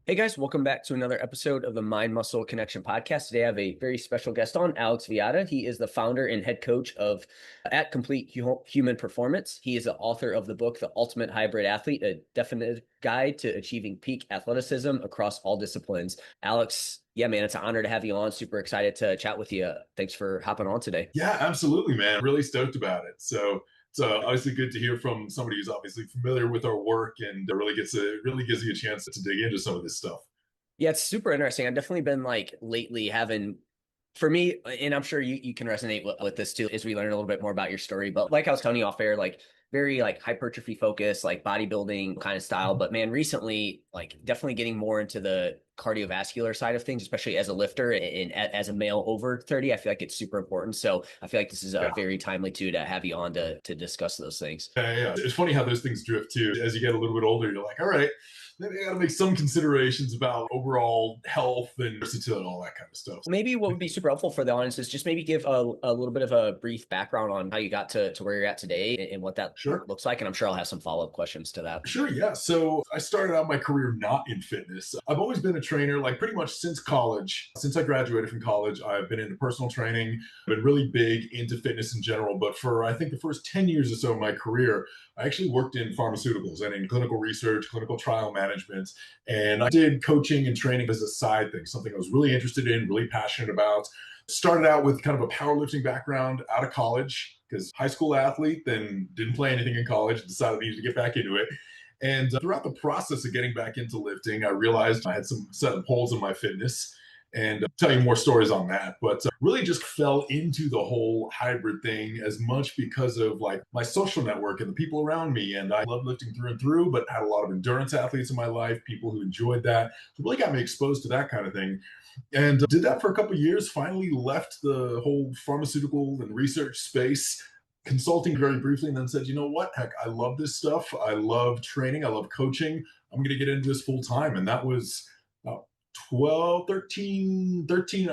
Hey guys, welcome back to another episode of the Mind Muscle Connection podcast. Today I have a very special guest on, Alex Viada. He is the founder and head coach of at Complete Human Performance. He is the author of the book, The Ultimate Hybrid Athlete, a definitive guide to achieving peak athleticism across all disciplines. Alex, yeah, man, it's an honor to have you on. Super excited to chat with you. Thanks for hopping on today. Yeah, absolutely, man. Really stoked about it. So it's obviously good to hear from somebody who's obviously familiar with our work and really gives you a chance to dig into some of this stuff. Yeah, it's super interesting. I've definitely been like lately having, for me, and I'm sure you can resonate with this too, as we learn a little bit more about your story. But like I was telling you off air, like very like hypertrophy focused, like bodybuilding kind of style. Mhm. But man, recently, like definitely getting more into the cardiovascular side of things, especially as a lifter and as a male over 30. I feel like it's super important. So I feel like this is a Yeah. very timely too to have you on to discuss those things. Yeah. It's funny how those things drift too. As you get a little bit older, you're like, all right, maybe I got to make some considerations about overall health and versatility and all that kind of stuff. Maybe what would be super helpful for the audience is just maybe give a little bit of a brief background on how you got to where you're at today and what that Sure. looks like. And I'm sure I'll have some follow-up questions to that. Sure, yeah. So I started out my career not in fitness. I've always been a trainer, like pretty much since college. Since I graduated from college, I've been into personal training, been really big into fitness in general. But for I think the first 10 years or so of my career, I actually worked in pharmaceuticals and in clinical research, clinical trial management. And I did coaching and training as a side thing, something I was really interested in, really passionate about. Started out with kind of a powerlifting background out of college because high school athlete, then didn't play anything in college, decided I needed to get back into it. And throughout the process of getting back into lifting, I realized I had some set of holes in my fitness. And I'll tell you more stories on that. But really just fell into the whole hybrid thing as much because of like my social network and the people around me. And I love lifting through and through, but had a lot of endurance athletes in my life, people who enjoyed that. So really got me exposed to that kind of thing. And did that for a couple of years, finally left the whole pharmaceutical and research space consulting very briefly, and then said, you know what, heck, I love this stuff. I love training. I love coaching. I'm going to get into this full time. And that was about 12, 13.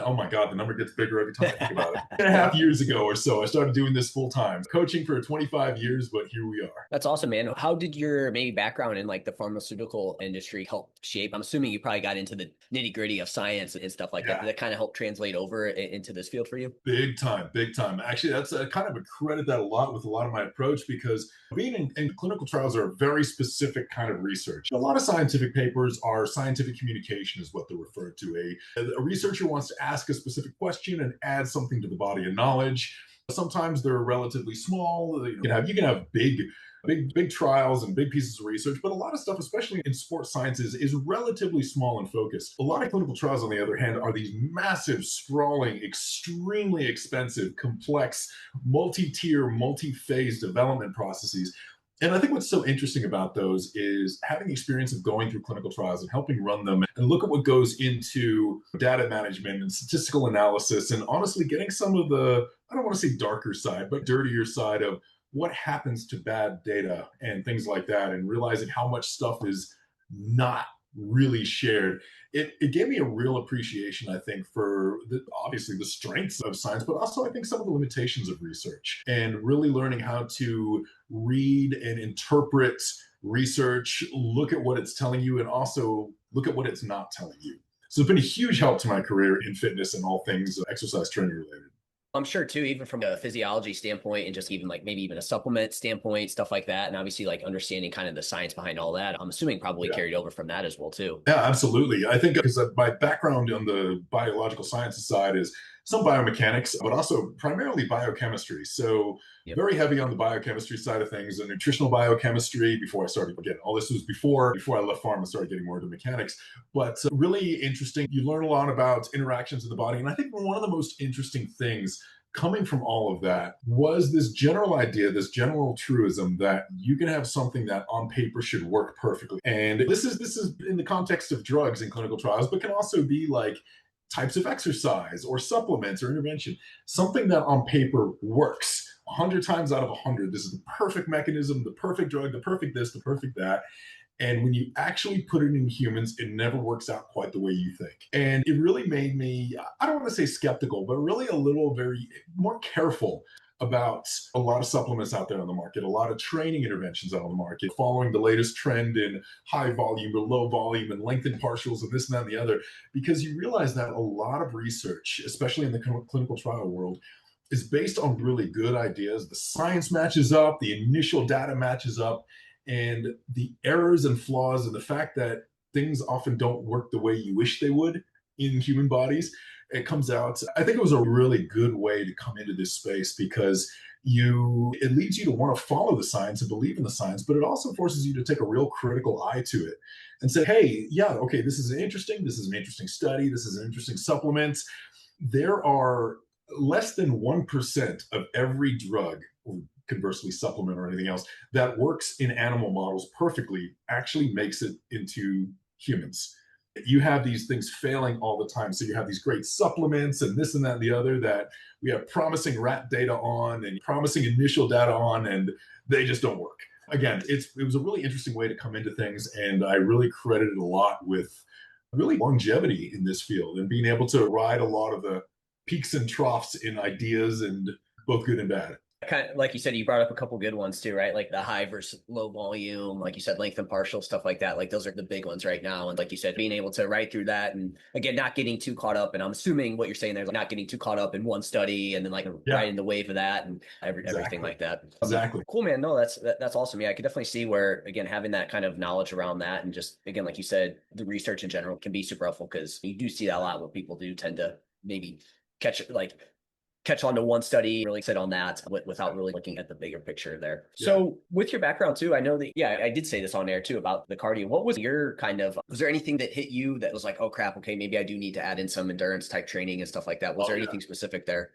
Oh my God, the number gets bigger every time I think about it. 2.5 years ago or so, I started doing this full time, coaching for 25 years, but here we are. That's awesome, man. How did your maybe background in like the pharmaceutical industry help shape? I'm assuming you probably got into the nitty gritty of science and stuff like that. Yeah. Did that kind of help translate over into this field for you? Big time, big time. Actually, that's kind of a credit that a lot with a lot of my approach because being in clinical trials are a very specific kind of research. A lot of scientific papers are scientific communication, is what they're referred to. A researcher wants to ask a specific question and add something to the body of knowledge. Sometimes they're relatively small. You can have big trials and big pieces of research, but a lot of stuff, especially in sports sciences, is relatively small and focused. A lot of clinical trials, on the other hand, are these massive, sprawling, extremely expensive, complex, multi-tier, multi-phase development processes. And I think what's so interesting about those is having the experience of going through clinical trials and helping run them and look at what goes into data management and statistical analysis, and honestly getting some of the, I don't want to say darker side, but dirtier side of what happens to bad data and things like that, and realizing how much stuff is not really shared. It gave me a real appreciation, I think, for obviously the strengths of science, but also I think some of the limitations of research, and really learning how to read and interpret research, look at what it's telling you, and also look at what it's not telling you. So it's been a huge help to my career in fitness and all things exercise training related. I'm sure too, even from a physiology standpoint and just even like maybe even a supplement standpoint, stuff like that. And obviously like understanding kind of the science behind all that, I'm assuming probably Yeah. carried over from that as well too. Yeah, absolutely. I think because my background on the biological sciences side is some biomechanics, but also primarily biochemistry. So Yep. very heavy on the biochemistry side of things, and nutritional biochemistry. Before I started again, all this was before I left pharma, and started getting more into mechanics. But really interesting. You learn a lot about interactions in the body, and I think one of the most interesting things coming from all of that was this general idea, this general truism that you can have something that on paper should work perfectly. And this is in the context of drugs in clinical trials, but can also be like types of exercise or supplements or intervention. Something that on paper works 100 times out of 100. This is the perfect mechanism, the perfect drug, the perfect this, the perfect that. And when you actually put it in humans, it never works out quite the way you think. And it really made me, I don't want to say skeptical, but really a little very more careful about a lot of supplements out there on the market, a lot of training interventions out on the market, following the latest trend in high volume or low volume and lengthened partials and this and that and the other, because you realize that a lot of research, especially in the clinical trial world, is based on really good ideas. The science matches up, the initial data matches up, and the errors and flaws and the fact that things often don't work the way you wish they would in human bodies, it comes out. I think it was a really good way to come into this space because it leads you to want to follow the science and believe in the science, but it also forces you to take a real critical eye to it and say, hey, yeah, okay, this is interesting study, this is an interesting supplement. There are less than 1% of every drug, or conversely supplement or anything else, that works in animal models perfectly actually makes it into humans. You have these things failing all the time. So you have these great supplements and this and that and the other that we have promising rat data on and promising initial data on, and they just don't work. Again, it was a really interesting way to come into things, and I really credit it a lot with really longevity in this field and being able to ride a lot of the peaks and troughs in ideas, and both good and bad. Kind of like you said, you brought up a couple good ones too, right? Like the high versus low volume, like you said, length and partial, stuff like that. Like those are the big ones right now. And like you said, being able to write through that and again, not getting too caught up. And I'm assuming what you're saying there is like not getting too caught up in one study and then like Yeah, riding the wave of that and everything exactly. like that. Exactly. Cool, man. No, that's awesome. Yeah, I could definitely see where again having that kind of knowledge around that and just again, like you said, the research in general can be super helpful because you do see that a lot where people do tend to maybe catch on to one study, really sit on that without really looking at the bigger picture there. Yeah. So with your background too, I know that, yeah, I did say this on air too about the cardio. What was your was there anything that hit you that was like, oh crap, okay, maybe I do need to add in some endurance type training and stuff like that? Was Oh, there yeah. anything specific there?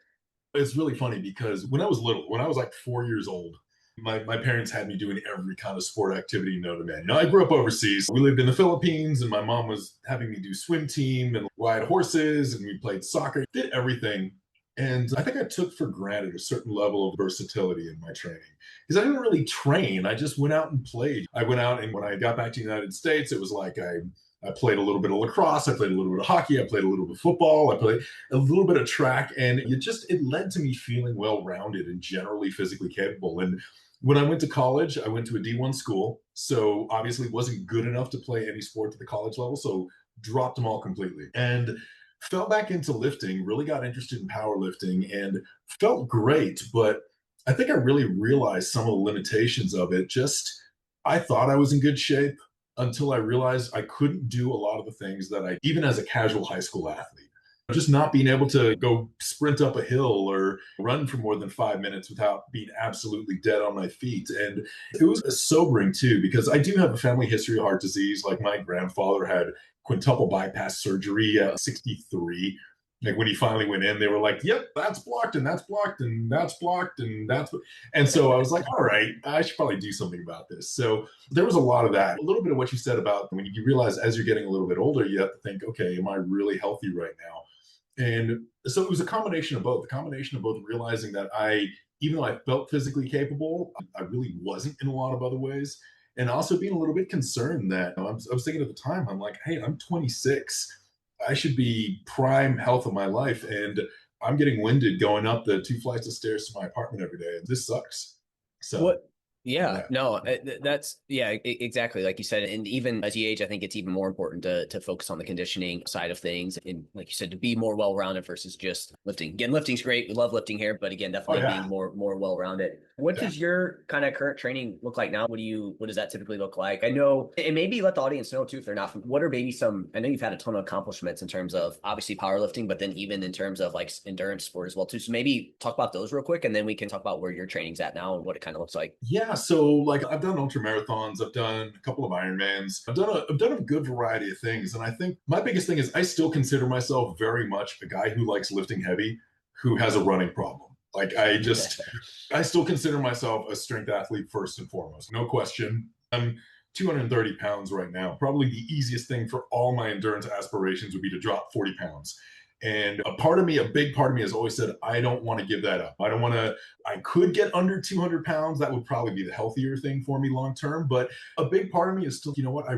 It's really funny because when I was little, when I was like 4 years old, my parents had me doing every kind of sport activity known to man. I grew up overseas. We lived in the Philippines, and my mom was having me do swim team and ride horses, and we played soccer, did everything. And I think I took for granted a certain level of versatility in my training because I didn't really train. I just went out and played. I went out, and when I got back to the United States, it was like I played a little bit of lacrosse, I played a little bit of hockey, I played a little bit of football, I played a little bit of track, and it led to me feeling well rounded and generally physically capable. And when I went to college, I went to a D1 school, so obviously wasn't good enough to play any sport at the college level, so dropped them all completely. And fell back into lifting, really got interested in powerlifting and felt great, but I think I really realized some of the limitations of it. Just I thought I was in good shape until I realized I couldn't do a lot of the things that I, even as a casual high school athlete, just not being able to go sprint up a hill or run for more than 5 minutes without being absolutely dead on my feet. And it was sobering too, because I do have a family history of heart disease. Like my grandfather had quintuple bypass surgery at 63. Like when he finally went in, they were like, yep, that's blocked and that's blocked and that's blocked and that's, and so I was like, all right, I should probably do something about this. So there was a lot of that. A little bit of what you said about when you realize as you're getting a little bit older, you have to think, okay, am I really healthy right now? And so it was a combination of both, realizing that even though I felt physically capable, I really wasn't in a lot of other ways. And also being a little bit concerned that I was thinking at the time, I'm like, hey, I'm 26. I should be prime health of my life. And I'm getting winded going up the 2 flights of stairs to my apartment every day. And this sucks. So, What? Yeah, yeah. no, that's yeah, exactly like you said. And even as you age, I think it's even more important to focus on the conditioning side of things, and like you said, to be more well-rounded versus just lifting. Again, lifting's great. We love lifting here, but again, Oh, definitely yeah. being more well-rounded. What Yeah. does your kind of current training look like now? What does that typically look like? I know, and maybe let the audience know too if they're not. What are maybe some? I know you've had a ton of accomplishments in terms of obviously powerlifting, but then even in terms of like endurance sport as well too. So maybe talk about those real quick, and then we can talk about where your training's at now and what it kind of looks like. Yeah, so like I've done ultra marathons, I've done a couple of Ironmans, I've done a good variety of things, and I think my biggest thing is I still consider myself very much a guy who likes lifting heavy, who has a running problem. Like I still consider myself a strength athlete first and foremost, no question. I'm 230 pounds right now. Probably the easiest thing for all my endurance aspirations would be to drop 40 pounds. And a big part of me has always said, I don't want to give that up. I could get under 200 pounds. That would probably be the healthier thing for me long term. But a big part of me is still, you know what? I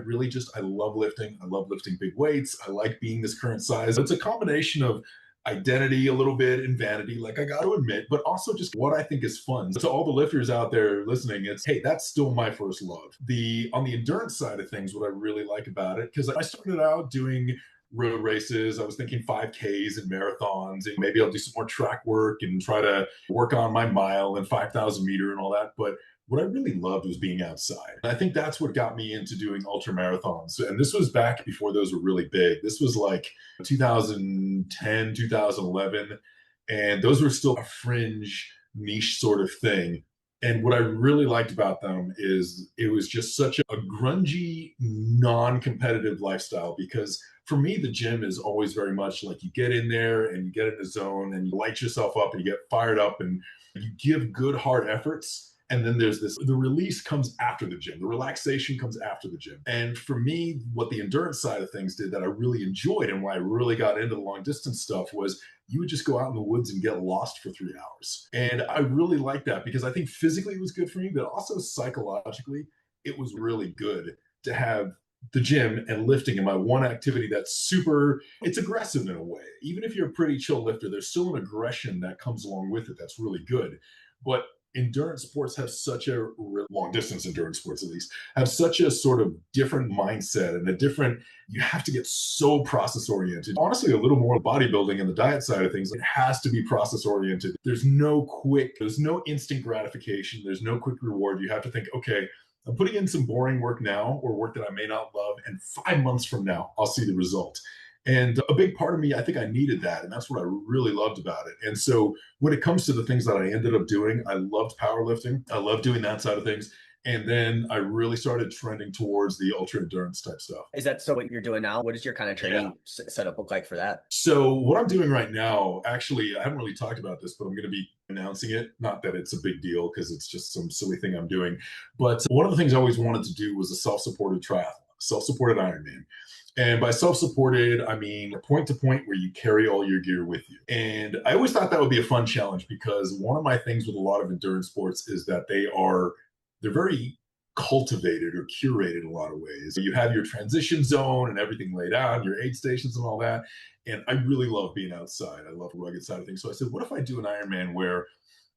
love lifting. I love lifting big weights. I like being this current size. It's a combination of identity a little bit and vanity, like I got to admit, but also just what I think is fun. So to all the lifters out there listening, it's, hey, that's still my first love. On the endurance side of things, what I really like about it, because I started out doing road races. I was thinking 5Ks and marathons, and maybe I'll do some more track work and try to work on my mile and 5,000 meter and all that. But what I really loved was being outside. And I think that's what got me into doing ultra marathons. And this was back before those were really big. This was like 2010, 2011. And those were still a fringe niche sort of thing. And what I really liked about them is it was just such a grungy, non competitive lifestyle. Because for me, the gym is always very much like you get in there and you get in the zone and you light yourself up and you get fired up and you give good, hard efforts. And then there's the release comes after the gym. The relaxation comes after the gym. And for me, what the endurance side of things did that I really enjoyed and why I really got into the long distance stuff was you would just go out in the woods and get lost for 3 hours. And I really liked that because I think physically it was good for me, but also psychologically, it was really good to have the gym and lifting in my one activity that's super, it's aggressive in a way. Even if you're a pretty chill lifter, there's still an aggression that comes along with it that's really good. But endurance sports have such a long distance endurance sports, at least, have such a sort of different mindset and a different, you have to get so process oriented. Honestly, a little more bodybuilding and the diet side of things, it has to be process oriented. There's no instant gratification. There's no quick reward. You have to think, okay, I'm putting in some boring work now or work that I may not love. And 5 months from now, I'll see the result. And a big part of me, I think I needed that. And that's what I really loved about it. And so when it comes to the things that I ended up doing, I loved powerlifting. I love doing that side of things. And then I really started trending towards the ultra endurance type stuff. Is that so what you're doing now? What does your kind of training setup look like for that? So what I'm doing right now, actually, I haven't really talked about this, but I'm going to be announcing it. Not that it's a big deal because it's just some silly thing I'm doing. But one of the things I always wanted to do was a self-supported triathlon, self-supported Ironman. And by self-supported, I mean point to point where you carry all your gear with you. And I always thought that would be a fun challenge because one of my things with a lot of endurance sports is that they're very cultivated or curated in a lot of ways. You have your transition zone and everything laid out, your aid stations and all that. And I really love being outside. I love the rugged side of things. So I said, what if I do an Ironman where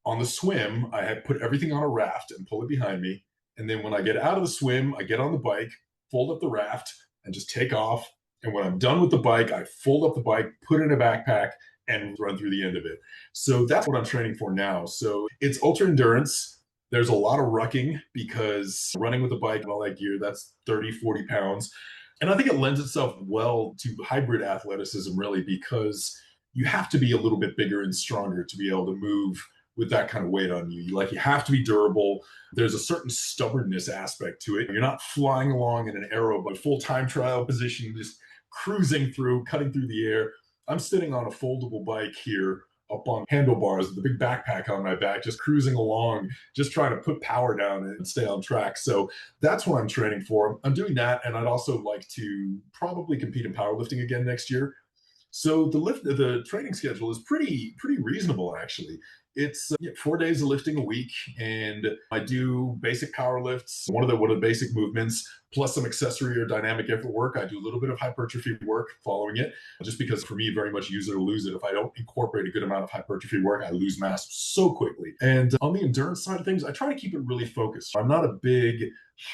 on the swim, I had put everything on a raft and pull it behind me. And then when I get out of the swim, I get on the bike, fold up the raft, and just take off. And when I'm done with the bike, I fold up the bike, put it in a backpack, and run through the end of it. So that's what I'm training for now. So it's ultra endurance. There's a lot of rucking because running with a bike and all that gear, that's 30, 40 pounds. And I think it lends itself well to hybrid athleticism, really, because you have to be a little bit bigger and stronger to be able to move with that kind of weight on you. Like you have to be durable. There's a certain stubbornness aspect to it. You're not flying along in an aero, but full time trial position, just cruising through, cutting through the air. I'm sitting on a foldable bike here up on handlebars with a big backpack on my back, just cruising along, just trying to put power down and stay on track. So that's what I'm training for. I'm doing that. And I'd also like to probably compete in powerlifting again next year. So the training schedule is pretty reasonable actually. It's 4 days of lifting a week, and I do basic power lifts, one of the basic movements, plus some accessory or dynamic effort work. I do a little bit of hypertrophy work following it, just because for me, very much use it or lose it. If I don't incorporate a good amount of hypertrophy work, I lose mass so quickly. And on the endurance side of things, I try to keep it really focused. I'm not a big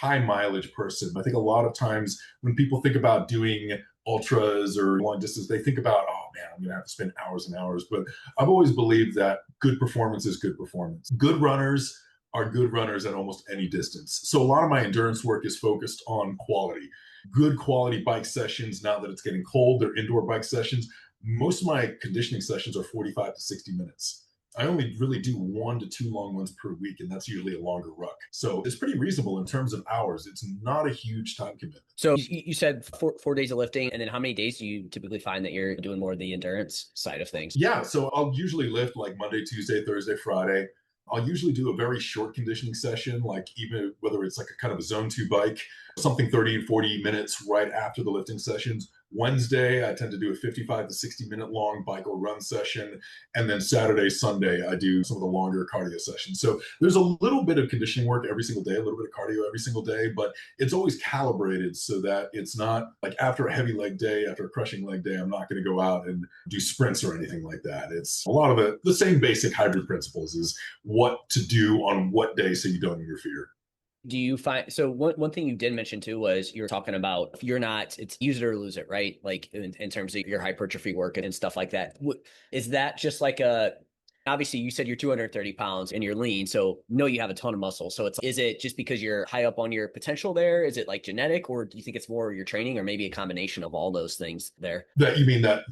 high mileage person. I think a lot of times when people think about doing ultras or long distance, they think about, oh man, I'm going to have to spend hours and hours. But I've always believed that good performance is good performance. Good runners are good runners at almost any distance. So a lot of my endurance work is focused on quality, good quality bike sessions. Now that it's getting cold, they're indoor bike sessions. Most of my conditioning sessions are 45 to 60 minutes. I only really do 1 to 2 long ones per week, and that's usually a longer ruck. So it's pretty reasonable in terms of hours. It's not a huge time commitment. So you said 4 days of lifting, and then how many days do you typically find that you're doing more of the endurance side of things? Yeah, so I'll usually lift like Monday, Tuesday, Thursday, Friday. I'll usually do a very short conditioning session, like even whether it's like a kind of a zone 2 bike, something 30 and 40 minutes right after the lifting sessions. Wednesday, I tend to do a 55 to 60-minute long bike or run session. And then Saturday, Sunday, I do some of the longer cardio sessions. So there's a little bit of conditioning work every single day, a little bit of cardio every single day, but it's always calibrated so that it's not like after a heavy leg day, after a crushing leg day, I'm not going to go out and do sprints or anything like that. It's a lot of the same basic hybrid principles is what to do on what day so you don't interfere. Do you find so one thing you did mention too was you're talking about if you're not, it's use it or lose it, right? Like in terms of your hypertrophy work and stuff like that. Is that just like a obviously you said you're 230 pounds and you're lean, so no, you have a ton of muscle. So it's is it just because you're high up on your potential there? Is it like genetic, or do you think it's more your training, or maybe a combination of all those things there? That you mean that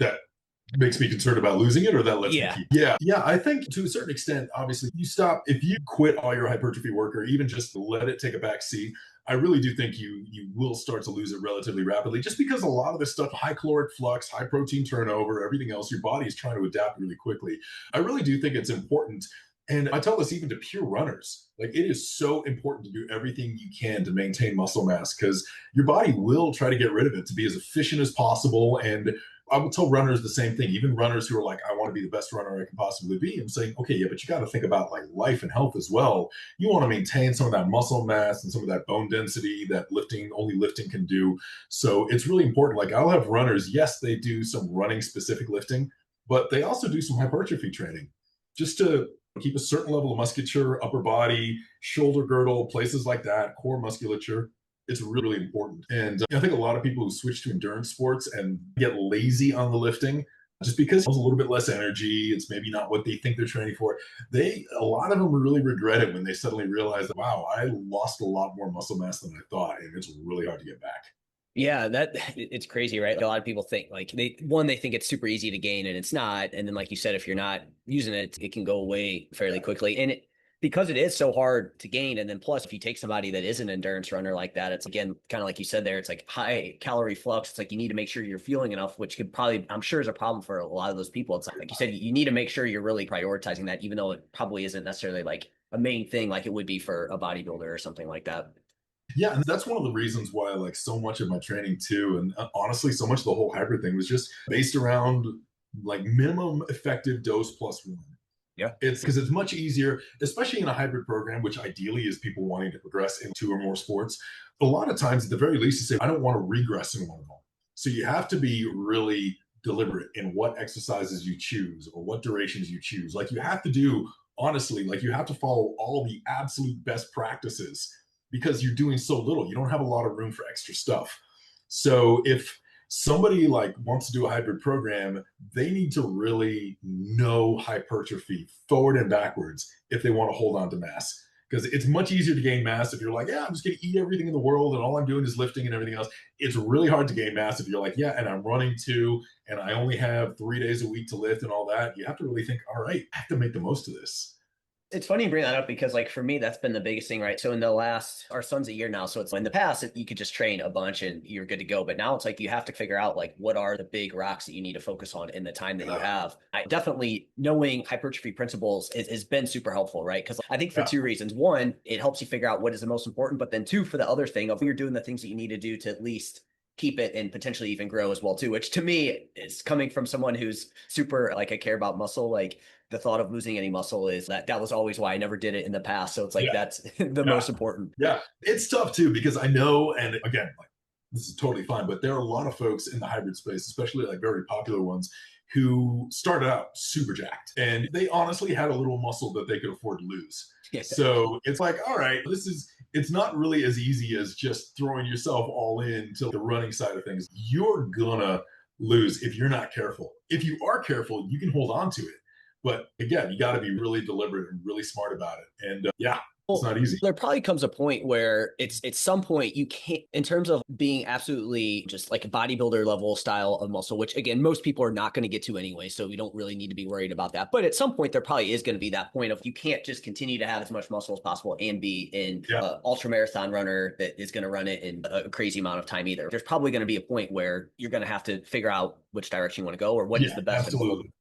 makes me concerned about losing it, or that lets me Yeah. keep? Yeah, I think to a certain extent, obviously, you stop if you quit all your hypertrophy work or even just let it take a back seat. I really do think you will start to lose it relatively rapidly, just because a lot of this stuff, high caloric flux, high protein turnover, everything else, your body is trying to adapt really quickly. I really do think it's important. And I tell this even to pure runners. Like, it is so important to do everything you can to maintain muscle mass, because your body will try to get rid of it to be as efficient as possible. And I would tell runners the same thing, even runners who are like, I want to be the best runner I can possibly be. I'm saying, okay, yeah, but you got to think about like life and health as well. You want to maintain some of that muscle mass and some of that bone density that only lifting can do. So it's really important. Like, I'll have runners, yes, they do some running specific lifting, but they also do some hypertrophy training just to keep a certain level of musculature, upper body, shoulder girdle, places like that, core musculature. It's really important. And I think a lot of people who switch to endurance sports and get lazy on the lifting just because it's a little bit less energy, it's maybe not what they think they're training for. A lot of them really regret it when they suddenly realize that, wow, I lost a lot more muscle mass than I thought, and it's really hard to get back. Yeah, that it's crazy, right? A lot of people think like they think it's super easy to gain and it's not. And then like you said, if you're not using it, it can go away fairly quickly. And because it is so hard to gain, and then plus if you take somebody that is an endurance runner like that, it's again kind of like you said there, it's like high calorie flux. It's like you need to make sure you're fueling enough, which could probably I'm sure is a problem for a lot of those people. It's like you said, you need to make sure you're really prioritizing that, even though it probably isn't necessarily like a main thing like it would be for a bodybuilder or something like that. Yeah, and that's one of the reasons why I like so much of my training too. And honestly, so much of the whole hybrid thing was just based around like minimum effective dose plus one. Yeah. It's because it's much easier, especially in a hybrid program, which ideally is people wanting to progress in two or more sports. A lot of times, at the very least, you say, I don't want to regress in one of them. So you have to be really deliberate in what exercises you choose or what durations you choose. Like, you have to do, honestly, like, you have to follow all the absolute best practices because you're doing so little. You don't have a lot of room for extra stuff. So if somebody like wants to do a hybrid program, they need to really know hypertrophy forward and backwards if they want to hold on to mass. Because it's much easier to gain mass if you're like, yeah, I'm just going to eat everything in the world and all I'm doing is lifting and everything else. It's really hard to gain mass if you're like, yeah, and I'm running too, and I only have 3 days a week to lift and all that. You have to really think, all right, I have to make the most of this. It's funny you bring that up because, like, for me, that's been the biggest thing, right? So, in the last, our son's a year now. So, it's in the past, you could just train a bunch and you're good to go. But now it's like you have to figure out, like, what are the big rocks that you need to focus on in the time that you have. I definitely knowing hypertrophy principles has been super helpful, right? Because I think for Yeah. two reasons. One, it helps you figure out what is the most important. But then two, for the other thing of you're doing the things that you need to do to at least keep it and potentially even grow as well too, which to me is coming from someone who's super like I care about muscle. Like the thought of losing any muscle is that was always why I never did it in the past. So it's like Yeah. that's the Yeah. most important. Yeah. It's tough too, because I know, and again, like, this is totally fine, but there are a lot of folks in the hybrid space, especially like very popular ones, who started out super jacked and they honestly had a little muscle that they could afford to lose. Yeah. So it's like, all right, it's not really as easy as just throwing yourself all in to the running side of things. You're gonna lose if you're not careful. If you are careful, you can hold on to it. But again, you got to be really deliberate and really smart about it. And yeah, it's Well, not easy. there probably comes a point where it's at some point you can't, in terms of being absolutely just like a bodybuilder level style of muscle, which again, most people are not going to get to anyway. So we don't really need to be worried about that. But at some point, there probably is going to be that point of you can't just continue to have as much muscle as possible and be in Yeah. ultra marathon runner that is going to run it in a crazy amount of time either. There's probably going to be a point where you're going to have to figure out which direction you want to go or what is Yeah, the best absolutely. of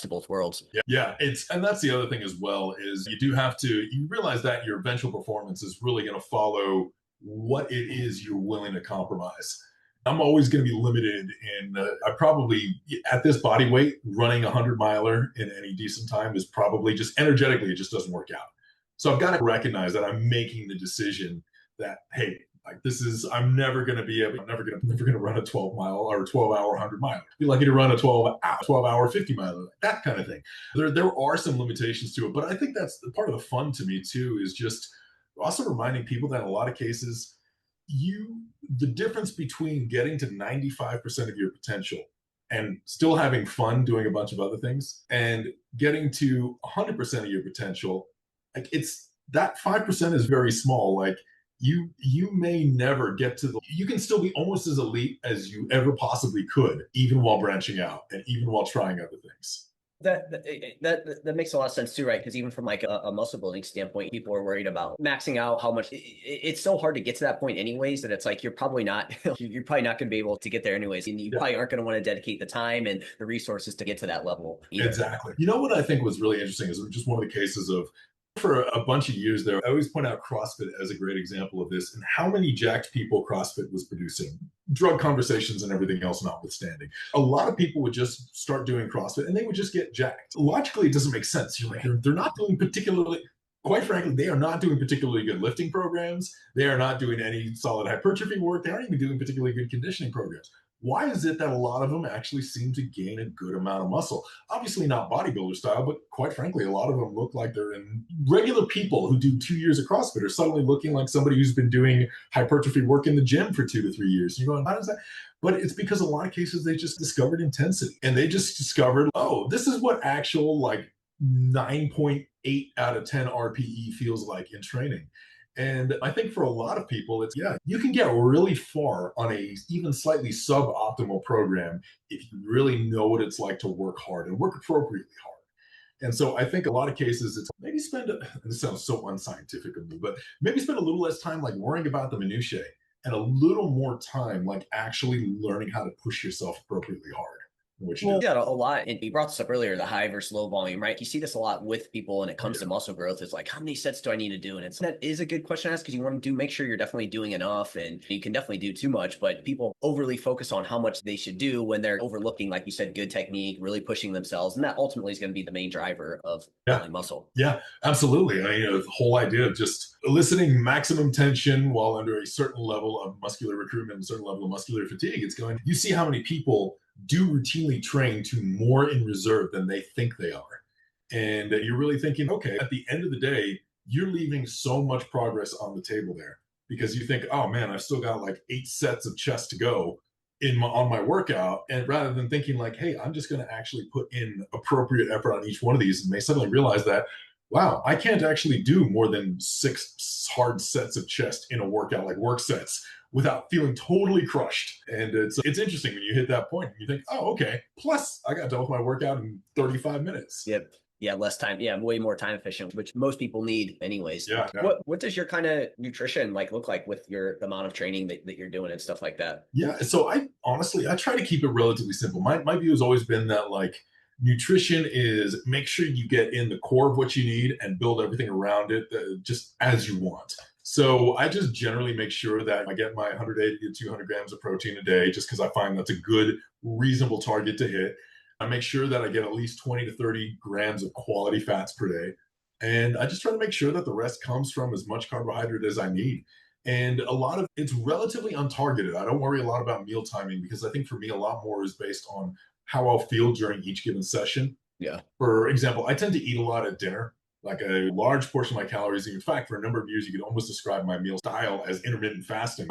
both worlds. Yeah, and that's the other thing as well is you realize that your eventual performance is really going to follow what it is you're willing to compromise. I'm always going to be limited in, I probably, at this body weight, running a 100 miler in any decent time is probably just energetically, it just doesn't work out. So I've got to recognize that I'm making the decision that, hey, like this is, I'm never going to be able, never going to run a 12 mile or 12-hour 100 mile. Be lucky to run a 12-hour 50 miler, that kind of thing. There are some limitations to it, but I think that's part of the fun to me too, is just also reminding people that in a lot of cases, you the difference between getting to 95% of your potential and still having fun doing a bunch of other things and getting to 100% of your potential, like it's that 5% is very small. Like you may never get to the you can still be almost as elite as you ever possibly could, even while branching out and even while trying other things. That makes a lot of sense too, right? Because even from like a muscle building standpoint, people are worried about maxing out how much. It's so hard to get to that point, anyways. That it's like you're probably not you're probably not going to be able to get there anyways, and you Yeah. probably aren't going to want to dedicate the time and the resources to get to that level either. Exactly. You know what I think was really interesting is just one of the cases of, for a bunch of years there, I always point out CrossFit as a great example of this and how many jacked people CrossFit was producing, drug conversations and everything else notwithstanding. A lot of people would just start doing CrossFit and they would just get jacked. Logically, it doesn't make sense. You're like, they're not doing particularly, quite frankly, they are not doing particularly good lifting programs. They are not doing any solid hypertrophy work. They aren't even doing particularly good conditioning programs. Why is it that a lot of them actually seem to gain a good amount of muscle? Obviously not bodybuilder style, but quite frankly, a lot of them look like they're in regular people who do 2 years of CrossFit are suddenly looking like somebody who's been doing hypertrophy work in the gym for 2 to 3 years. You're going, how does that? But it's because a lot of cases they just discovered intensity and they just discovered, oh, this is what actual like 9.8 out of 10 RPE feels like in training. And I think for a lot of people, it's, yeah, you can get really far on a even slightly suboptimal program if you really know what it's like to work hard and work appropriately hard. And so I think a lot of cases it's maybe spend, and this sounds so unscientific of me, but maybe spend a little less time like worrying about the minutiae and a little more time like actually learning how to push yourself appropriately hard in what you Well, do. yeah, a lot. And you brought this up earlier, the high versus low volume, right? You see this a lot with people when it Oh, comes yeah. to muscle growth. It's like, how many sets do I need to do? And that is a good question to ask because you want to make sure you're definitely doing enough and you can definitely do too much. But people overly focus on how much they should do when they're overlooking, like you said, good technique, really pushing themselves. And that ultimately is going to be the main driver of Yeah. building muscle. Yeah, absolutely. I mean, the whole idea of just eliciting maximum tension while under a certain level of muscular recruitment, a certain level of muscular fatigue, it's going, you see how many people do routinely train to more in reserve than they think they are. And you're really thinking, okay, at the end of the day, you're leaving so much progress on the table there because you think, oh man, I've still got like 8 sets of chest to go on my workout, and rather than thinking like, hey, I'm just going to actually put in appropriate effort on each one of these, and they suddenly realize that, wow, I can't actually do more than 6 hard sets of chest in a workout, like work sets, without feeling totally crushed. And it's interesting when you hit that point and you think, oh, okay, plus I got done with my workout in 35 minutes. Yep. Yeah, less time. Yeah, way more time efficient, which most people need anyways. Yeah, yeah. What does your kind of nutrition like look like with your the amount of training that you're doing and stuff like that? Yeah. So I honestly, I try to keep it relatively simple. My view has always been that like nutrition is make sure you get in the core of what you need and build everything around it just as you want. So I just generally make sure that I get my 180 to 200 grams of protein a day, just because I find that's a good, reasonable target to hit. I make sure that I get at least 20 to 30 grams of quality fats per day. And I just try to make sure that the rest comes from as much carbohydrate as I need. And a lot of it's relatively untargeted. I don't worry a lot about meal timing because I think for me, a lot more is based on how I'll feel during each given session. Yeah. For example, I tend to eat a lot at dinner, like a large portion of my calories. In fact, for a number of years, you could almost describe my meal style as intermittent fasting.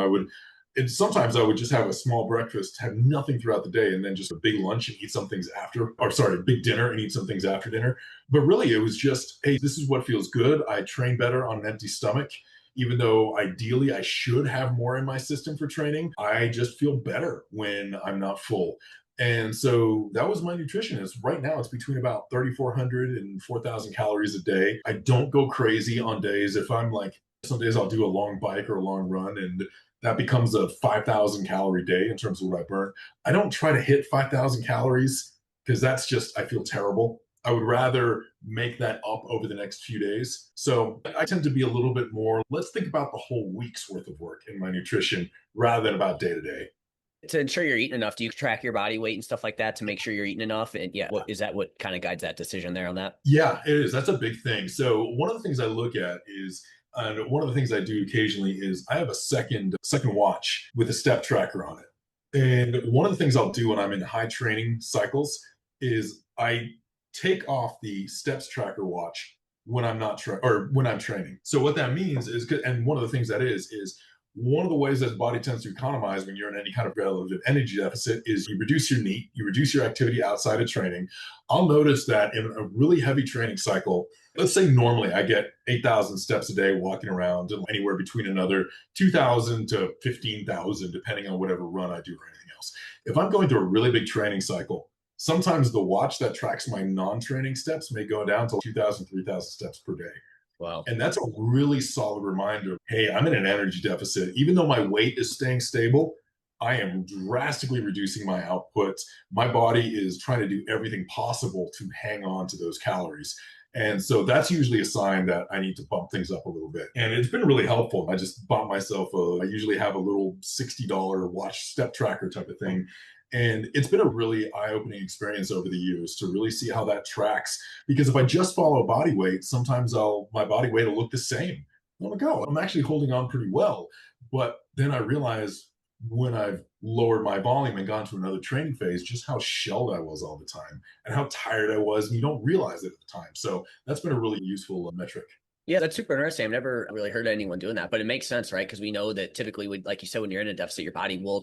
Sometimes I would just have a small breakfast, have nothing throughout the day, and then just a big lunch and eat some things after, or sorry, a big dinner and eat some things after dinner. But really, it was just, hey, this is what feels good. I train better on an empty stomach. Even though ideally I should have more in my system for training, I just feel better when I'm not full. And so that was my nutrition. Is right now it's between about 3,400 and 4,000 calories a day. I don't go crazy on days. If I'm like, some days I'll do a long bike or a long run, and that becomes a 5,000 calorie day in terms of what I burn. I don't try to hit 5,000 calories because that's just, I feel terrible. I would rather make that up over the next few days. So I tend to be a little bit more, let's think about the whole week's worth of work in my nutrition rather than about day to day. To ensure you're eating enough, do you track your body weight and stuff like that to make sure you're eating enough? And yeah, what is that, what kind of guides that decision there on that? Yeah, it is. That's a big thing. So one of the things I look at is, and one of the things I do occasionally is I have a second watch with a step tracker on it. And one of the things I'll do when I'm in high training cycles is I take off the steps tracker watch when I'm not or when I'm training. So what that means is, and one of the things that is one of the ways that the body tends to economize when you're in any kind of relative energy deficit is you reduce your NEAT, you reduce your activity outside of training. I'll notice that in a really heavy training cycle, let's say normally I get 8,000 steps a day walking around, anywhere between another 2,000 to 15,000, depending on whatever run I do or anything else. If I'm going through a really big training cycle, sometimes the watch that tracks my non-training steps may go down to 2,000, 3,000 steps per day. Wow. And that's a really solid reminder. Hey, I'm in an energy deficit. Even though my weight is staying stable, I am drastically reducing my output. My body is trying to do everything possible to hang on to those calories. And so that's usually a sign that I need to bump things up a little bit. And it's been really helpful. I just bought myself I usually have a little $60 watch step tracker type of thing. And it's been a really eye-opening experience over the years to really see how that tracks. Because if I just follow body weight, sometimes my body weight will look the same. I'm like, oh, I'm actually holding on pretty well. But then I realize when I've lowered my volume and gone to another training phase, just how shelled I was all the time and how tired I was. And you don't realize it at the time. So that's been a really useful metric. Yeah, that's super interesting. I've never really heard anyone doing that, but it makes sense, right? Because we know that typically, like you said, when you're in a deficit, your body will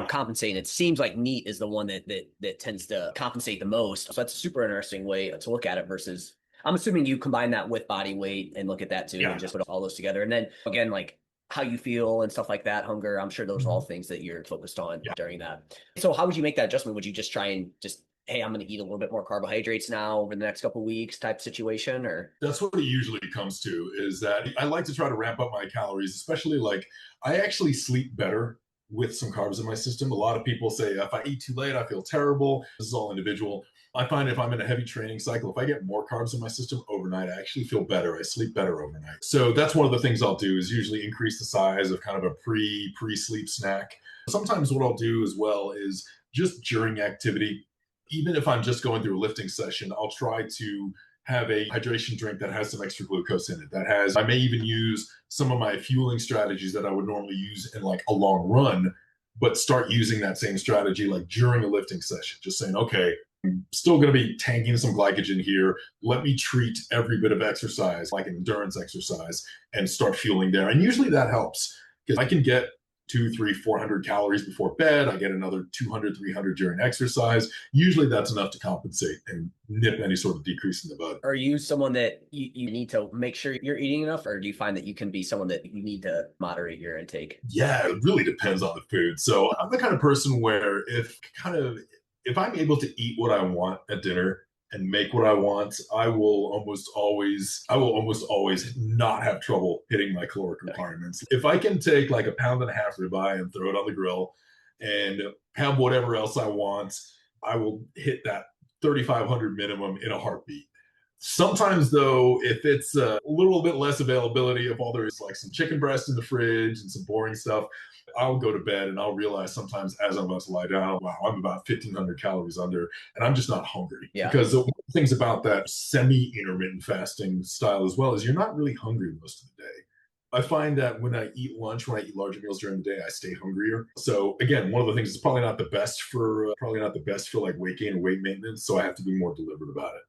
compensate. And it seems like NEAT is the one that tends to compensate the most. So that's a super interesting way to look at it versus, I'm assuming you combine that with body weight and look at that too, Yeah. and just put all those together. And then again, like how you feel and stuff like that, hunger, I'm sure those are all things that you're focused on during that. So how would you make that adjustment? Would you just try and just, hey, I'm going to eat a little bit more carbohydrates now over the next couple of weeks type situation? Or That's what it usually comes to, is that I like to try to ramp up my calories, especially like I actually sleep better with some carbs in my system. A lot of people say if I eat too late, I feel terrible. This is all individual. I find if I'm in a heavy training cycle, if I get more carbs in my system overnight, I actually feel better. I sleep better overnight. So that's one of the things I'll do is usually increase the size of kind of a pre-sleep snack. Sometimes what I'll do as well is just during activity, even if I'm just going through a lifting session, I'll try to have a hydration drink that has some extra glucose in it. I may even use some of my fueling strategies that I would normally use in like a long run, but start using that same strategy like during a lifting session. Just saying, okay, I'm still going to be tanking some glycogen here. Let me treat every bit of exercise like an endurance exercise and start fueling there. And usually that helps because I can get 200, 300, 400 calories before bed. I get another 200, 300 during exercise. Usually that's enough to compensate and nip any sort of decrease in the bud. are you someone that you need to make sure you're eating enough, or do you find that you can be someone that you need to moderate your intake? Yeah, it really depends on the food. So I'm the kind of person where if I'm able to eat what I want at dinner and make what I want, I will almost always not have trouble hitting my caloric requirements. If I can take like a pound and a half ribeye and throw it on the grill and have whatever else I want, I will hit that 3,500 minimum in a heartbeat. Sometimes, though, if it's a little bit less availability, if all there is like some chicken breast in the fridge and some boring stuff, I'll go to bed and I'll realize sometimes as I'm about to lie down, wow, I'm about 1,500 calories under, and I'm just not hungry. Yeah. Because one of the things about that semi-intermittent fasting style as well is you're not really hungry most of the day. I find that when I eat lunch, when I eat larger meals during the day, I stay hungrier. So again, one of the things is probably not the best for like weight gain and weight maintenance. So I have to be more deliberate about it.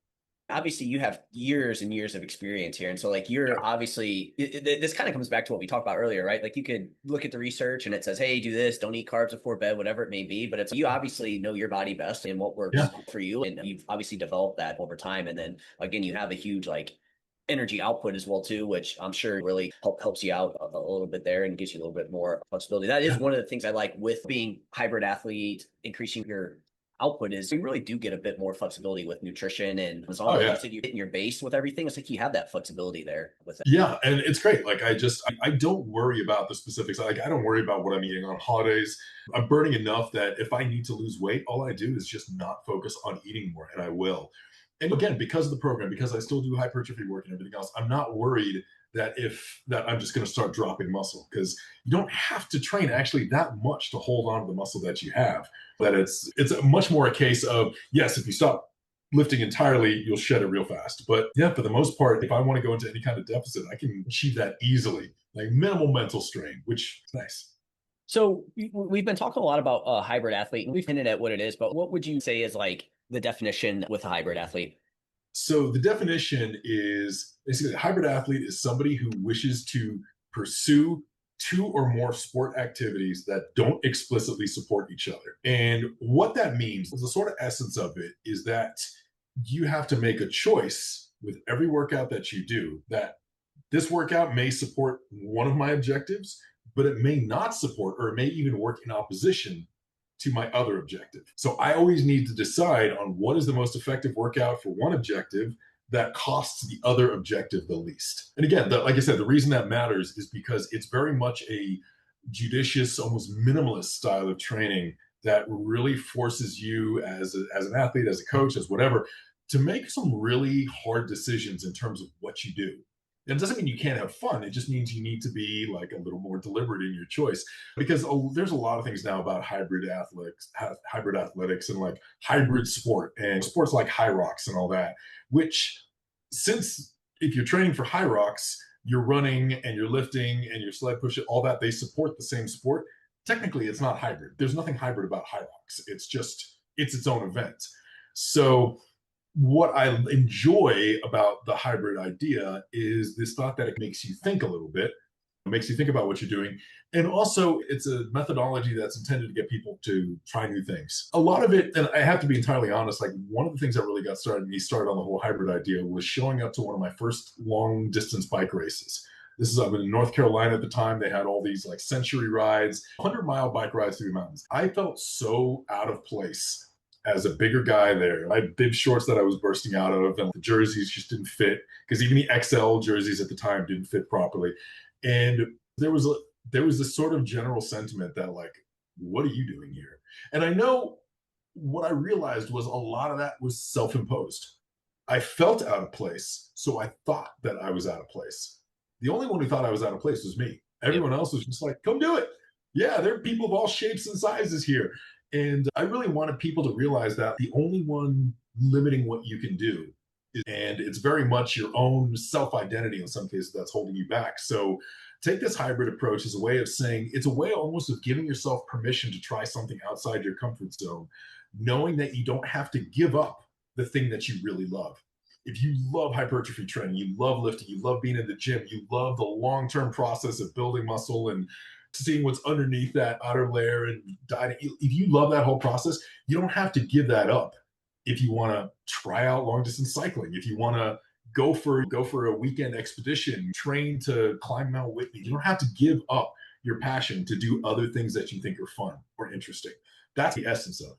Obviously you have years and years of experience here, and so like you're obviously this kind of comes back to what we talked about earlier, right? Like you could look at the research and it says, hey, do this, don't eat carbs before bed, whatever it may be, but it's, you obviously know your body best and what works for you, and you've obviously developed that over time. And then again, you have a huge like energy output as well too, which I'm sure really helps you out a little bit there and gives you a little bit more flexibility. That is one of the things I like with being hybrid athlete, increasing your output, is you really do get a bit more flexibility with nutrition. And as long as you said you're hitting your base with everything, it's like you have that flexibility there with it. Yeah, and it's great. Like I don't worry about the specifics. Like I don't worry about what I'm eating on holidays. I'm burning enough that if I need to lose weight, all I do is just not focus on eating more, and I will. And again, because of the program, because I still do hypertrophy work and everything else, I'm not worried that I'm just going to start dropping muscle, because you don't have to train actually that much to hold on to the muscle that you have. That it's much more a case of, yes, if you stop lifting entirely, you'll shed it real fast. But yeah, for the most part, if I want to go into any kind of deficit, I can achieve that easily, like minimal mental strain, which is nice. So we've been talking a lot about a hybrid athlete, and we've hinted at what it is, but what would you say is like the definition with a hybrid athlete? So the definition is basically a hybrid athlete is somebody who wishes to pursue two or more sport activities that don't explicitly support each other. And what that means, the sort of essence of it, is that you have to make a choice with every workout that you do, that this workout may support one of my objectives, but it may not support, or it may even work in opposition to my other objective. So I always need to decide on what is the most effective workout for one objective that costs the other objective the least. And again, like I said, the reason that matters is because it's very much a judicious, almost minimalist style of training that really forces you as an athlete, as a coach, as whatever, to make some really hard decisions in terms of what you do. It doesn't mean you can't have fun. It just means you need to be like a little more deliberate in your choice, because there's a lot of things now about hybrid athletics, and like hybrid sport and sports like high rocks and all that. Which, since if you're training for high rocks, you're running and you're lifting and you're sled pushing, all that, they support the same sport. Technically, it's not hybrid. There's nothing hybrid about high rocks. It's its own event. So what I enjoy about the hybrid idea is this thought that it makes you think a little bit. It makes you think about what you're doing. And also, it's a methodology that's intended to get people to try new things. A lot of it, and I have to be entirely honest, like one of the things that really got me started on the whole hybrid idea was showing up to one of my first long distance bike races. This is up in North Carolina at the time. They had all these like century rides, 100-mile bike rides through the mountains. I felt so out of place as a bigger guy there. I had bib shorts that I was bursting out of, and the jerseys just didn't fit, because even the XL jerseys at the time didn't fit properly. And there was this sort of general sentiment that, like, what are you doing here? And I know what I realized was a lot of that was self-imposed. I felt out of place, so I thought that I was out of place. The only one who thought I was out of place was me. Everyone else was just like, come do it. Yeah, there are people of all shapes and sizes here. And I really wanted people to realize that the only one limiting what you can do and it's very much your own self-identity in some cases that's holding you back. So take this hybrid approach as a way of saying, it's a way almost of giving yourself permission to try something outside your comfort zone, knowing that you don't have to give up the thing that you really love. If you love hypertrophy training, you love lifting, you love being in the gym, you love the long-term process of building muscle and seeing what's underneath that outer layer and dieting. If you love that whole process, you don't have to give that up. If you want to try out long distance cycling, if you want to go for a weekend expedition, train to climb Mount Whitney, you don't have to give up your passion to do other things that you think are fun or interesting. That's the essence of it.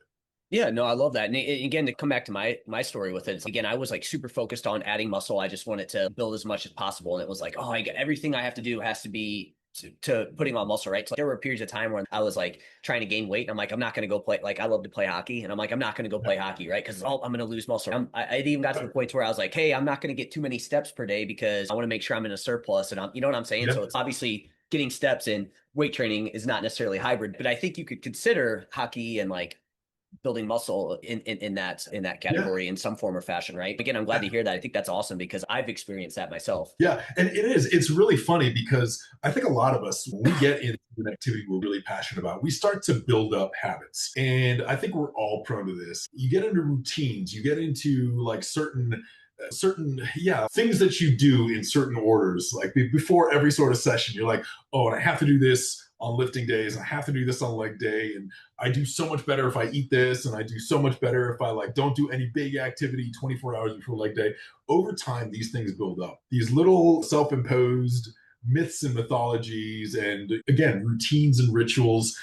Yeah, no, I love that. And again, to come back to my story with it, again, I was like super focused on adding muscle. I just wanted to build as much as possible. And it was like, oh, I got everything I have to do has to be to putting on muscle, right? So there were periods of time when I was like trying to gain weight. And I'm like, I'm not going to go play. Like, I love to play hockey. And I'm like, I'm not going to go play hockey, right? Because I'm going to lose muscle. I even got to the point where I was like, hey, I'm not going to get too many steps per day because I want to make sure I'm in a surplus. And you know what I'm saying? Yeah. So it's obviously getting steps in weight training is not necessarily hybrid, but I think you could consider hockey and like building muscle in that category in some form or fashion, right? Again, I'm glad to hear that. I think that's awesome because I've experienced that myself. Yeah, and it's really funny because I think a lot of us, when we get into an activity we're really passionate about, we start to build up habits. And I think we're all prone to this. You get into routines, you get into like certain things that you do in certain orders. Like before every sort of session, you're like, oh, and I have to do this on lifting days, and I have to do this on leg day, and I do so much better if I eat this, and I do so much better if I like don't do any big activity 24 hours before leg day. Over time, these things build up. These little self-imposed myths and mythologies, and again, routines and rituals.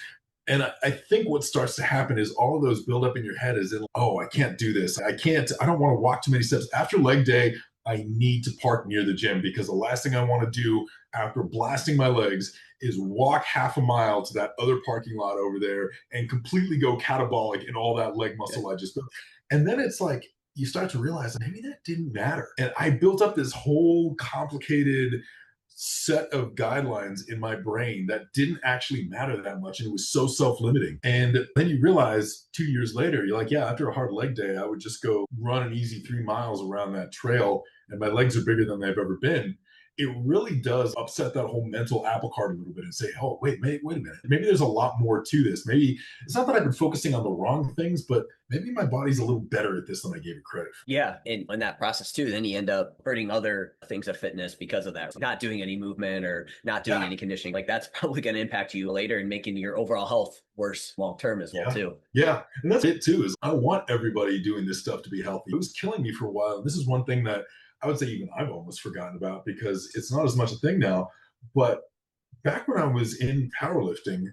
And I think what starts to happen is all of those build up in your head is in, oh, I can't do this. I don't want to walk too many steps. After leg day, I need to park near the gym because the last thing I want to do after blasting my legs is walk half a mile to that other parking lot over there and completely go catabolic in all that leg muscle I just built. And then it's like, you start to realize maybe that didn't matter. And I built up this whole complicated set of guidelines in my brain that didn't actually matter that much. And it was so self-limiting. And then you realize 2 years later, you're like, yeah, after a hard leg day, I would just go run an easy 3 miles around that trail, and my legs are bigger than they've ever been. It really does upset that whole mental apple cart a little bit and say, oh, wait a minute. Maybe there's a lot more to this. Maybe it's not that I've been focusing on the wrong things, but maybe my body's a little better at this than I gave it credit for. Yeah. And in that process too, then you end up hurting other things of fitness because of that. Not doing any movement or not doing Yeah. any conditioning. Like that's probably going to impact you later and making your overall health worse long term as well Yeah. too. Yeah. And that's it too, is I want everybody doing this stuff to be healthy. It was killing me for a while. This is one thing that I would say even I've almost forgotten about because it's not as much a thing now. But back when I was in powerlifting,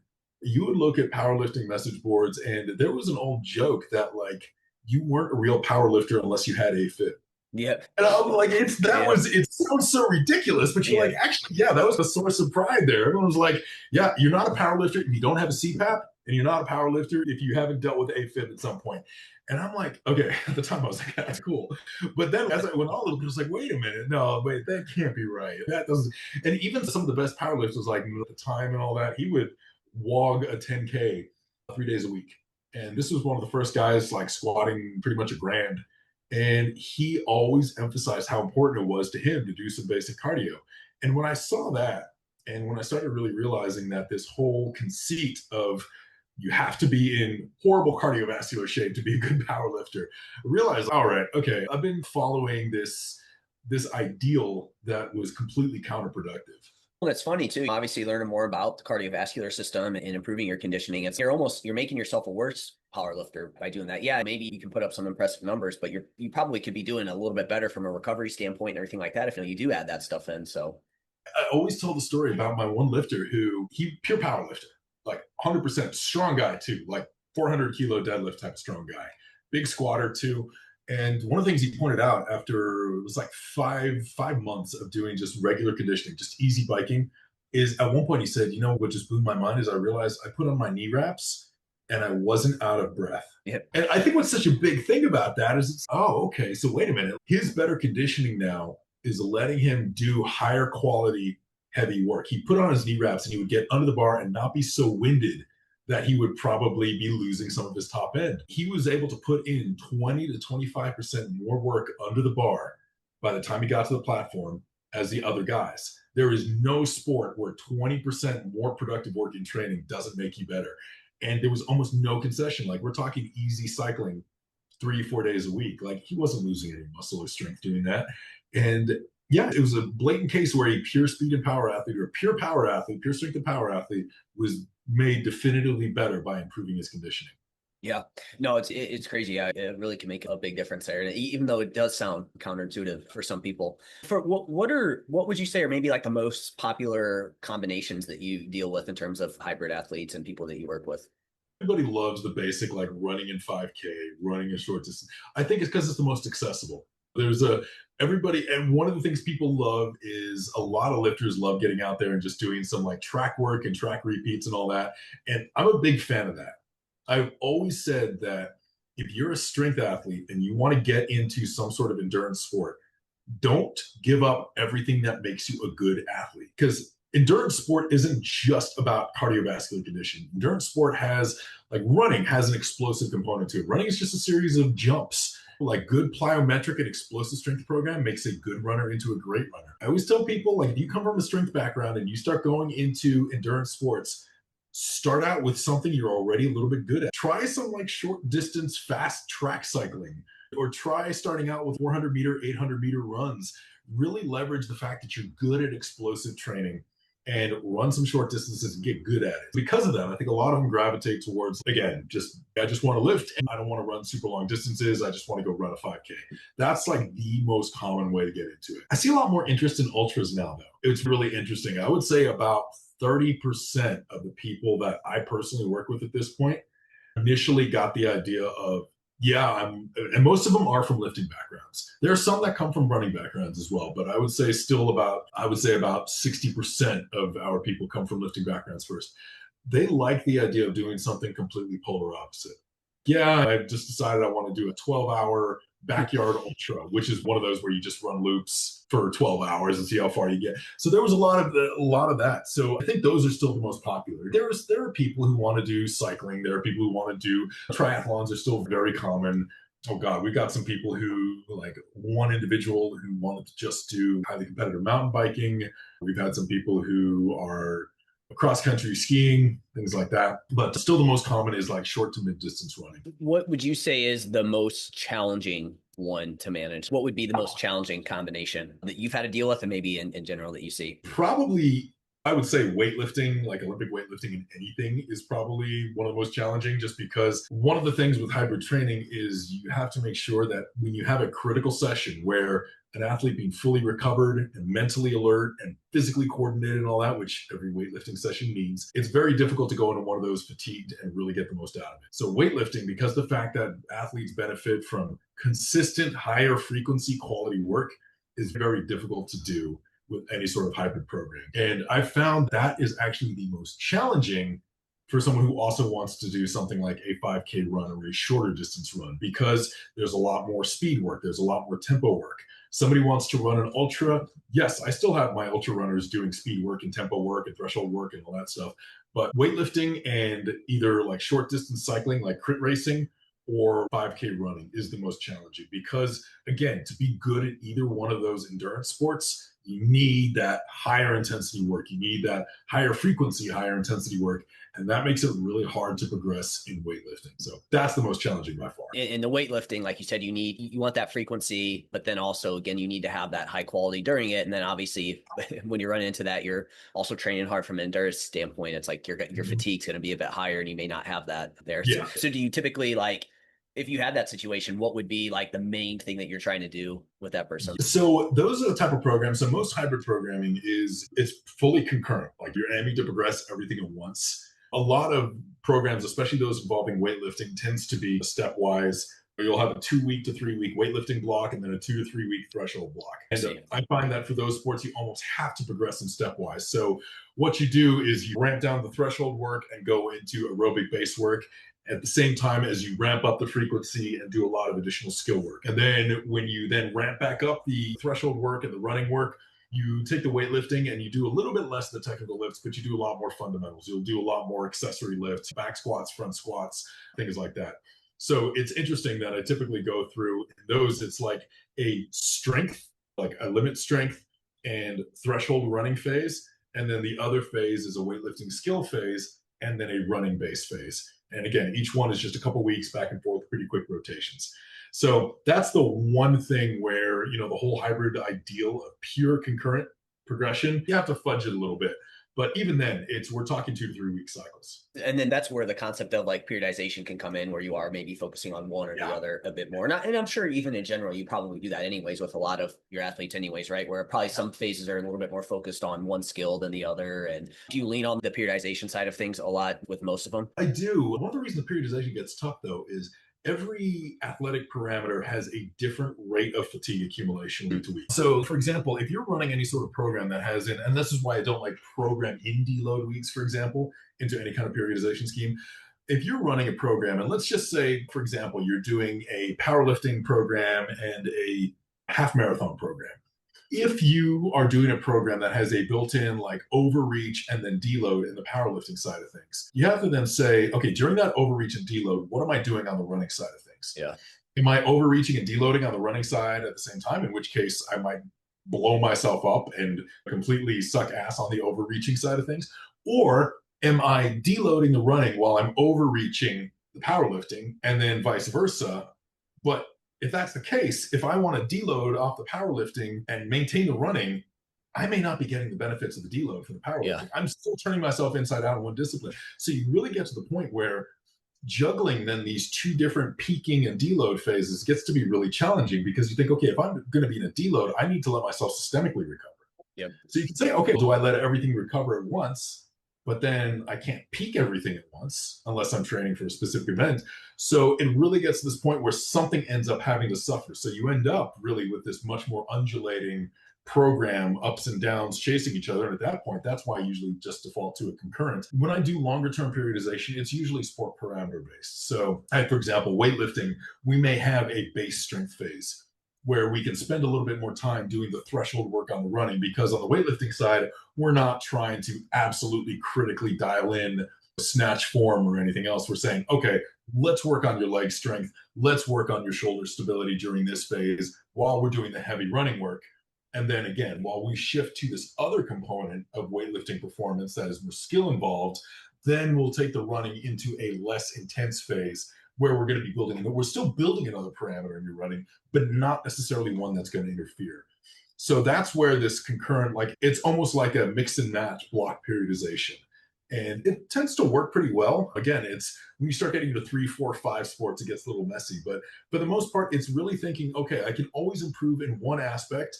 you would look at powerlifting message boards and there was an old joke that like you weren't a real powerlifter unless you had AFib. Yep. And I'm like, Yeah. it sounds so ridiculous, but you're Yeah. like, actually, yeah, that was a source of pride there. Everyone was like, yeah, you're not a powerlifter if you don't have a CPAP, and you're not a powerlifter if you haven't dealt with AFib at some point. And I'm like, okay, at the time I was like, that's cool. But then as I went on a little bit, I was like, wait a minute, no, wait, that can't be right. That doesn't, and even some of the best powerlifters, like at the time and all that, he would wog a 10K 3 days a week. And this was one of the first guys like squatting pretty much a grand, and he always emphasized how important it was to him to do some basic cardio. And when I saw that, and when I started really realizing that this whole conceit of you have to be in horrible cardiovascular shape to be a good power lifter, I realized, all right, okay, I've been following this ideal that was completely counterproductive. Well, that's funny too. Obviously, learning more about the cardiovascular system and improving your conditioning. You're making yourself a worse power lifter by doing that. Yeah, maybe you can put up some impressive numbers, but you probably could be doing a little bit better from a recovery standpoint and everything like that if you do add that stuff in. So I always tell the story about my one lifter who he pure power lifter, like 100% strong guy too, like 400 kilo deadlift type of strong guy, big squatter too. And one of the things he pointed out after it was like 5 months of doing just regular conditioning, just easy biking, is at one point he said, you know what just blew my mind is I realized I put on my knee wraps and I wasn't out of breath. yeah, And I think what's such a big thing about that is it's, oh, okay, so wait a minute. His better conditioning now is letting him do higher quality heavy work. He put on his knee wraps and he would get under the bar and not be so winded that he would probably be losing some of his top end. He was able to put in 20 to 25% more work under the bar by the time he got to the platform as the other guys. There is no sport where 20% more productive work in training doesn't make you better. And there was almost no concession. Like we're talking easy cycling 3 4 days a week. Like he wasn't losing any muscle or strength doing that. And yeah, it was a blatant case where a pure speed and power athlete or a pure power athlete, pure strength and power athlete was made definitively better by improving his conditioning. yeah, no, it's crazy. Yeah, it really can make a big difference there. And even though it does sound counterintuitive for some people, for what would you say are maybe like the most popular combinations that you deal with in terms of hybrid athletes and people that you work with? Everybody loves the basic like running in 5K, running a short distance. I think it's because it's the most accessible. There's a everybody, and one of the things people love is a lot of lifters love getting out there and just doing some like track work and track repeats and all that. And I'm a big fan of that. I've always said that if you're a strength athlete and you want to get into some sort of endurance sport, don't give up everything that makes you a good athlete. Because endurance sport isn't just about cardiovascular condition. Endurance sport has, like running has an explosive component to it. Running is just a series of jumps. Like good plyometric and explosive strength program makes a good runner into a great runner. I always tell people, like, if you come from a strength background and you start going into endurance sports, start out with something you're already a little bit good at. Try some like short distance fast track cycling, or try starting out with 400-meter, 800-meter runs. Really leverage the fact that you're good at explosive training and run some short distances and get good at it. Because of that, I think a lot of them gravitate towards, again, I just want to lift and I don't want to run super long distances. I just want to go run a 5K. That's like the most common way to get into it. I see a lot more interest in ultras now, though. It's really interesting. I would say about 30% of the people that I personally work with at this point initially got the idea of, and most of them are from lifting backgrounds. There are some that come from running backgrounds as well, but I would say about 60% of our people come from lifting backgrounds first. They like the idea of doing something completely polar opposite. Yeah, I just decided I want to do a 12-hour backyard ultra, which is one of those where you just run loops for 12 hours and see how far you get. So there was a lot of that. So I think those are still the most popular. There are people who want to do cycling. There are people who want to do triathlons are still very common. Oh God, we've got some people who, like one individual who wanted to just do highly competitive mountain biking. We've had some people who are cross country skiing, things like that. But still the most common is like short to mid distance running. What would you say is the most challenging one to manage? What would be the most challenging combination that you've had to deal with and maybe in general that you see? Probably, I would say weightlifting, like Olympic weightlifting in anything, is probably one of the most challenging, just because one of the things with hybrid training is you have to make sure that when you have a critical session where an athlete being fully recovered and mentally alert and physically coordinated and all that, which every weightlifting session needs, it's very difficult to go into one of those fatigued and really get the most out of it. So weightlifting, because the fact that athletes benefit from consistent higher frequency quality work, is very difficult to do with any sort of hybrid program. And I found that is actually the most challenging for someone who also wants to do something like a 5K run or a shorter distance run, because there's a lot more speed work, there's a lot more tempo work. Somebody wants to run an ultra. Yes, I still have my ultra runners doing speed work and tempo work and threshold work and all that stuff. But weightlifting and either like short distance cycling, like crit racing, or 5K running is the most challenging, because again, to be good at either one of those endurance sports, you need that higher intensity work. You need that higher frequency, higher intensity work. And that makes it really hard to progress in weightlifting. So that's the most challenging by far. In the weightlifting, like you said, you want that frequency, but then also, again, you need to have that high quality during it. And then obviously when you run into that, you're also training hard from an endurance standpoint. It's like your fatigue's going to be a bit higher and you may not have that there. Yeah. So do you typically, like, if you had that situation, what would be like the main thing that you're trying to do with that person? So those are the type of programs. So most hybrid programming it's fully concurrent. Like you're aiming to progress everything at once. A lot of programs, especially those involving weightlifting, tends to be stepwise. You'll have a 2 week to 3 week weightlifting block and then a 2 to 3 week threshold block. And I find that for those sports, you almost have to progress in stepwise. So what you do is you ramp down the threshold work and go into aerobic base work at the same time as you ramp up the frequency and do a lot of additional skill work. And then when you then ramp back up the threshold work and the running work, you take the weightlifting and you do a little bit less of the technical lifts, but you do a lot more fundamentals. You'll do a lot more accessory lifts, back squats, front squats, things like that. So it's interesting that I typically go through those. It's like a strength, like a limit strength and threshold running phase. And then the other phase is a weightlifting skill phase and then a running base phase. And again, each one is just a couple weeks back and forth, pretty quick rotations. So that's the one thing where, the whole hybrid ideal of pure concurrent progression, you have to fudge it a little bit. But even then, we're talking 2 to 3 week cycles. And then that's where the concept of like periodization can come in, where you are maybe focusing on one or the other a bit more. And I'm sure even in general, you probably do that anyways with a lot of your athletes anyways, right? Where probably some phases are a little bit more focused on one skill than the other. And do you lean on the periodization side of things a lot with most of them? I do. One of the reasons the periodization gets tough, though, is every athletic parameter has a different rate of fatigue accumulation week to week. So, for example, if you're running any sort of program that has and this is why I don't like program in deload weeks, for example, into any kind of periodization scheme. If you're running a program, and let's just say, for example, you're doing a powerlifting program and a half marathon program. If you are doing a program that has a built-in like overreach and then deload in the powerlifting side of things, you have to then say, okay, during that overreach and deload, what am I doing on the running side of things? Yeah. Am I overreaching and deloading on the running side at the same time? In which case I might blow myself up and completely suck ass on the overreaching side of things. Or am I deloading the running while I'm overreaching the powerlifting, and then vice versa? But if that's the case, if I want to deload off the powerlifting and maintain the running, I may not be getting the benefits of the deload from the powerlifting. Yeah. I'm still turning myself inside out in one discipline. So you really get to the point where juggling then these two different peaking and deload phases gets to be really challenging, because you think, okay, if I'm going to be in a deload, I need to let myself systemically recover. Yep. So you can say, okay, do I let everything recover at once? But then I can't peak everything at once unless I'm training for a specific event. So it really gets to this point where something ends up having to suffer. So you end up really with this much more undulating program ups and downs chasing each other. And at that point, that's why I usually just default to a concurrent. When I do longer term periodization, it's usually sport parameter based. So, for example, weightlifting, we may have a base strength phase where we can spend a little bit more time doing the threshold work on the running, because on the weightlifting side, we're not trying to absolutely critically dial in snatch form or anything else. We're saying, okay, let's work on your leg strength. Let's work on your shoulder stability during this phase while we're doing the heavy running work. And then again, while we shift to this other component of weightlifting performance that is more skill involved, then we'll take the running into a less intense phase where we're going to be building, we're still building another parameter in your running, but not necessarily one that's going to interfere. So that's where this concurrent, like it's almost like a mix and match block periodization. And it tends to work pretty well. Again, it's when you start getting to 3, 4, 5 sports, it gets a little messy. But for the most part, it's really thinking, okay, I can always improve in one aspect.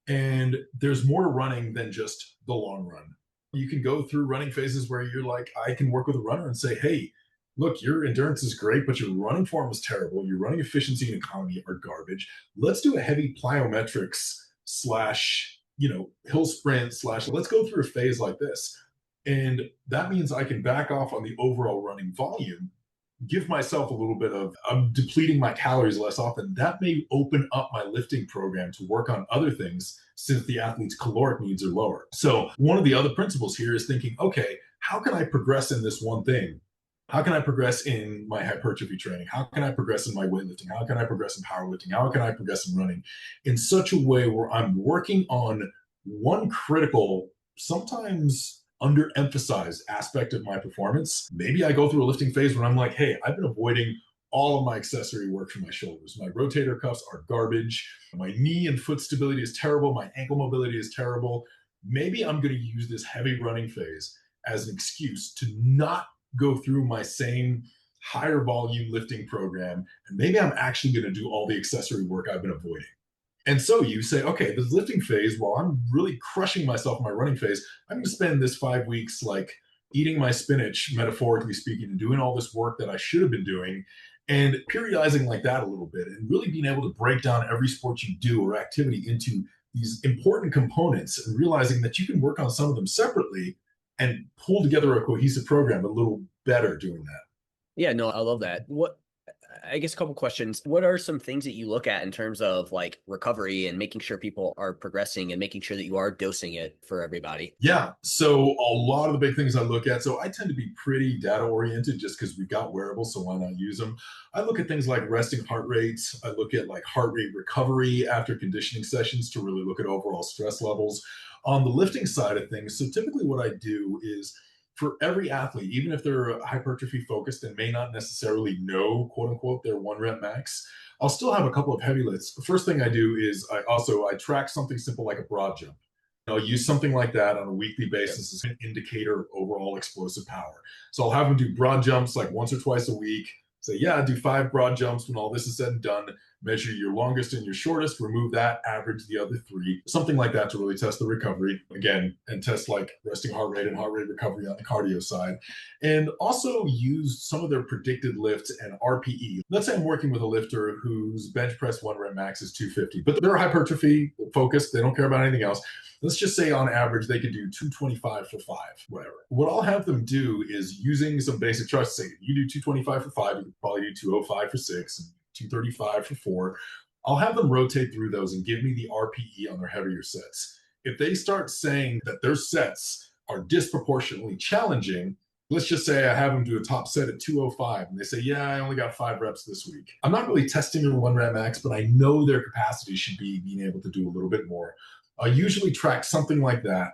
And there's more to running than just the long run. You can go through running phases where you're like, I can work with a runner and say, hey, look, your endurance is great, but your running form is terrible. Your running efficiency and economy are garbage. Let's do a heavy plyometrics slash, hill sprint slash, let's go through a phase like this. And that means I can back off on the overall running volume, give myself a little bit of, I'm depleting my calories less often. That may open up my lifting program to work on other things since the athlete's caloric needs are lower. So one of the other principles here is thinking, okay, how can I progress in this one thing? How can I progress in my hypertrophy training? How can I progress in my weightlifting? How can I progress in powerlifting? How can I progress in running in such a way where I'm working on one critical, sometimes underemphasized aspect of my performance? Maybe I go through a lifting phase where I'm like, hey, I've been avoiding all of my accessory work for my shoulders. My rotator cuffs are garbage. My knee and foot stability is terrible. My ankle mobility is terrible. Maybe I'm going to use this heavy running phase as an excuse to not go through my same higher volume lifting program. And maybe I'm actually going to do all the accessory work I've been avoiding. And so you say, okay, this lifting phase, while I'm really crushing myself in my running phase, I'm going to spend this 5 weeks like eating my spinach, metaphorically speaking, and doing all this work that I should have been doing, and periodizing like that a little bit, and really being able to break down every sport you do or activity into these important components, and realizing that you can work on some of them separately and pull together a cohesive program a little better doing that. Yeah, no, I love that. I guess a couple questions. What are some things that you look at in terms of like recovery and making sure people are progressing and making sure that you are dosing it for everybody? Yeah. So a lot of the big things I look at, so I tend to be pretty data oriented just because we've got wearables, so why not use them? I look at things like resting heart rates. I look at like heart rate recovery after conditioning sessions to really look at overall stress levels. On the lifting side of things, so typically what I do is for every athlete, even if they're hypertrophy focused and may not necessarily know, quote unquote, their 1 rep max, I'll still have a couple of heavy lifts. The first thing I do is I track something simple like a broad jump. I'll use something like that on a weekly basis as an indicator of overall explosive power. So I'll have them do broad jumps like once or twice a week. Say, yeah, do 5 broad jumps when all this is said and done. Measure your longest and your shortest, remove that, average the other 3, something like that to really test the recovery again, and test like resting heart rate and heart rate recovery on the cardio side. And also use some of their predicted lifts and RPE. Let's say I'm working with a lifter whose bench press 1 rep max is 250, but they're hypertrophy focused. They don't care about anything else. Let's just say on average, they could do 225 for 5, whatever. What I'll have them do is using some basic charts. Say you do 225 for 5, you could probably do 205 for 6, and 235 for 4. I'll have them rotate through those and give me the RPE on their heavier sets. If they start saying that their sets are disproportionately challenging, let's just say I have them do a top set at 205 and they say, yeah, I only got 5 reps this week. I'm not really testing their 1 rep max, but I know their capacity should be being able to do a little bit more. I usually track something like that,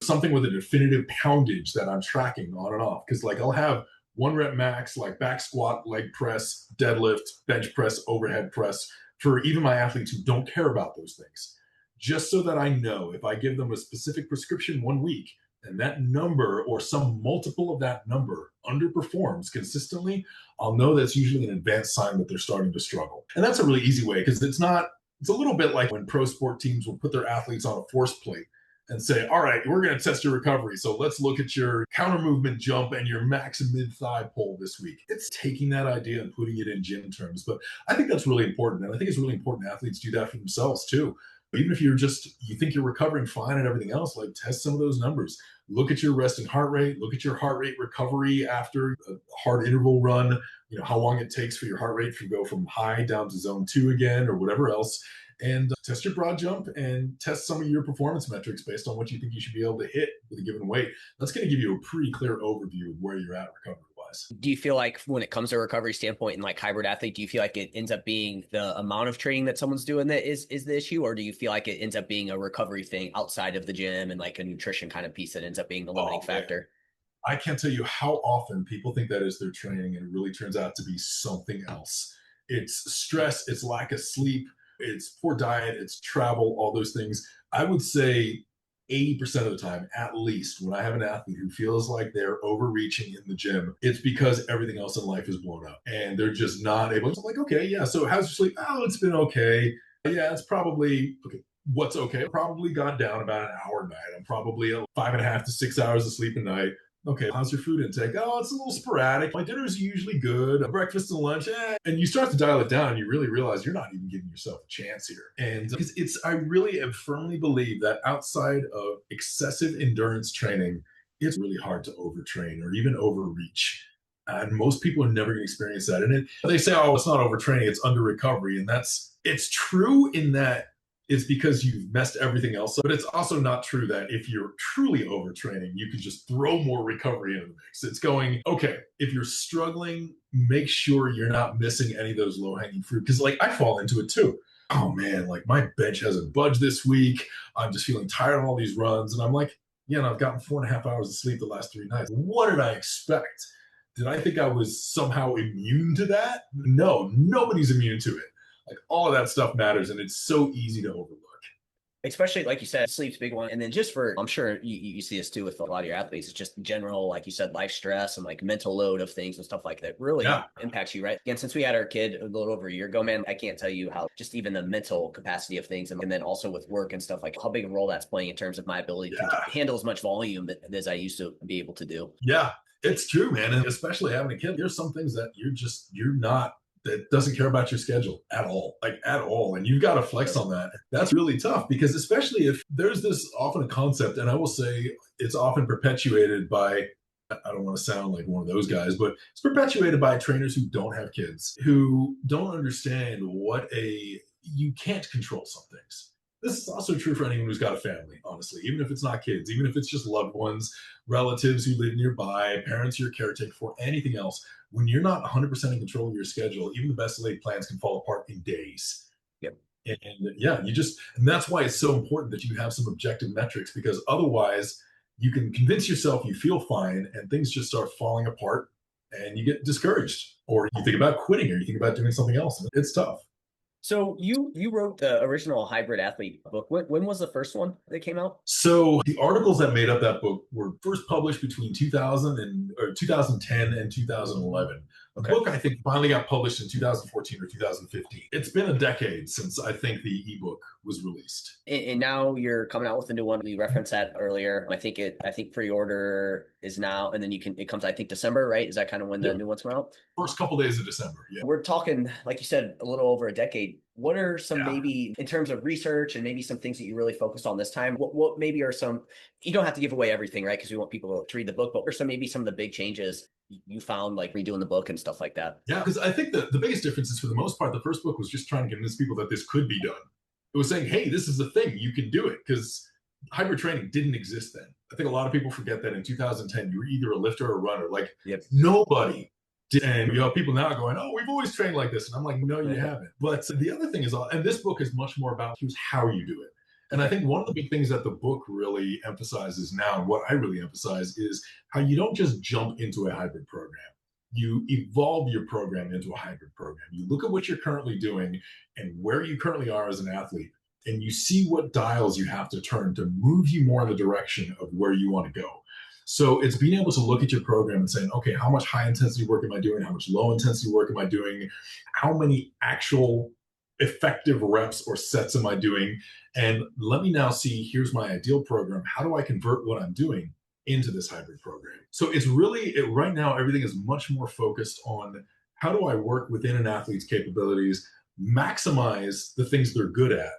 something with a definitive poundage that I'm tracking on and off. Because like I'll have 1 rep max, like back squat, leg press, deadlift, bench press, overhead press for even my athletes who don't care about those things. Just so that I know if I give them a specific prescription 1 week and that number or some multiple of that number underperforms consistently, I'll know that's usually an advanced sign that they're starting to struggle. And that's a really easy way because it's a little bit like when pro sport teams will put their athletes on a force plate and say, all right, we're going to test your recovery. So let's look at your counter movement jump and your max and mid thigh pull this week. It's taking that idea and putting it in gym terms. But I think that's really important. And I think it's really important athletes do that for themselves too. Even if you think you're recovering fine and everything else, like test some of those numbers. Look at your resting heart rate, look at your heart rate recovery after a hard interval run, how long it takes for your heart rate to go from high down to zone 2 again or whatever else. And test your broad jump and test some of your performance metrics based on what you think you should be able to hit with a given weight. That's going to give you a pretty clear overview of where you're at recovery wise. Do you feel like when it comes to a recovery standpoint and like hybrid athlete, do you feel like it ends up being the amount of training that someone's doing that is the issue? Or do you feel like it ends up being a recovery thing outside of the gym and like a nutrition kind of piece that ends up being the limiting factor? I can't tell you how often people think that is their training and it really turns out to be something else. It's stress, it's lack of sleep, it's poor diet, it's travel, all those things. I would say 80% of the time, at least, when I have an athlete who feels like they're overreaching in the gym, it's because everything else in life is blown up and they're just not able to, like, okay, yeah, so how's your sleep? Oh, it's been okay. Yeah, it's probably okay. What's okay? Probably got down about an hour a night. I'm probably at 5.5 to 6 hours of sleep a night. Okay, how's your food intake? Oh, it's a little sporadic. My dinner's usually good. Breakfast and lunch, And you start to dial it down, and you really realize you're not even giving yourself a chance here. And because I really firmly believe that outside of excessive endurance training, it's really hard to overtrain or even overreach. And most people are never going to experience that. And they say, oh, it's not overtraining, it's under recovery. And it's true in that it's because you've messed everything else up. But it's also not true that if you're truly overtraining, you can just throw more recovery into the mix. It's going, okay, if you're struggling, make sure you're not missing any of those low hanging fruit. Because, like, I fall into it too. Oh man, like my bench hasn't budged this week. I'm just feeling tired of all these runs. And I'm like, yeah, and I've gotten 4.5 hours of sleep the last 3 nights. What did I expect? Did I think I was somehow immune to that? No, nobody's immune to it. Like all of that stuff matters, and it's so easy to overlook. Especially like you said, sleep's a big one. And then just for, I'm sure you see this too with a lot of your athletes, it's just general, like you said, life stress and like mental load of things and stuff like that really impacts you, right? Again, since we had our kid a little over a year ago, man, I can't tell you how just even the mental capacity of things. And then also with work and stuff, like how big a role that's playing in terms of my ability to handle as much volume as I used to be able to do. Yeah, it's true, man. And especially having a kid, there's some things that you're not, that doesn't care about your schedule at all, like at all. And you've got to flex on that. That's really tough because especially if there's this often a concept, and I will say it's often perpetuated by, I don't want to sound like one of those guys, but it's perpetuated by trainers who don't have kids, who don't understand you can't control some things. This is also true for anyone who's got a family, honestly, even if it's not kids, even if it's just loved ones, relatives who live nearby, parents you're caretaking for, anything else. When you're not 100% in control of your schedule, even the best laid plans can fall apart in days. Yep. And yeah, and that's why it's so important that you have some objective metrics, because otherwise you can convince yourself you feel fine and things just start falling apart and you get discouraged, or you think about quitting, or you think about doing something else. It's tough. So you wrote the original Hybrid Athlete book. When was the first one that came out? So the articles that made up that book were first published between 2010 and 2011. The book, I think, finally got published in 2014 or 2015. It's been a decade since I think the ebook was released. And now you're coming out with a new one. We referenced that earlier. I think pre-order is now, and then it comes, I think, December, right? Is that kind of when the new ones come out? First couple days of December, yeah. We're talking, like you said, a little over a decade. What are some maybe in terms of research and maybe some things that you really focused on this time? What maybe are some, you don't have to give away everything, right? Because we want people to read the book, but what are maybe some of the big changes you found like redoing the book and stuff like that? Yeah, because I think the biggest difference is, for the most part, the first book was just trying to convince people that this could be done. It was saying, hey, this is a thing, you can do it, because hybrid training didn't exist then. I think a lot of people forget that in 2010, you were either a lifter or a runner. Like nobody did. And you have people now going, oh, we've always trained like this. And I'm like, no, you haven't. But the other thing is, and this book is much more about here's how you do it. And I think one of the big things that the book really emphasizes now, and what I really emphasize, is how you don't just jump into a hybrid program. You evolve your program into a hybrid program. You look at what you're currently doing and where you currently are as an athlete, and you see what dials you have to turn to move you more in the direction of where you want to go. So it's being able to look at your program and saying, okay, how much high intensity work am I doing? How much low intensity work am I doing? How many actual effective reps or sets am I doing? And let me now see, here's my ideal program. How do I convert what I'm doing into this hybrid program? So it's really, right now, everything is much more focused on how do I work within an athlete's capabilities, maximize the things they're good at,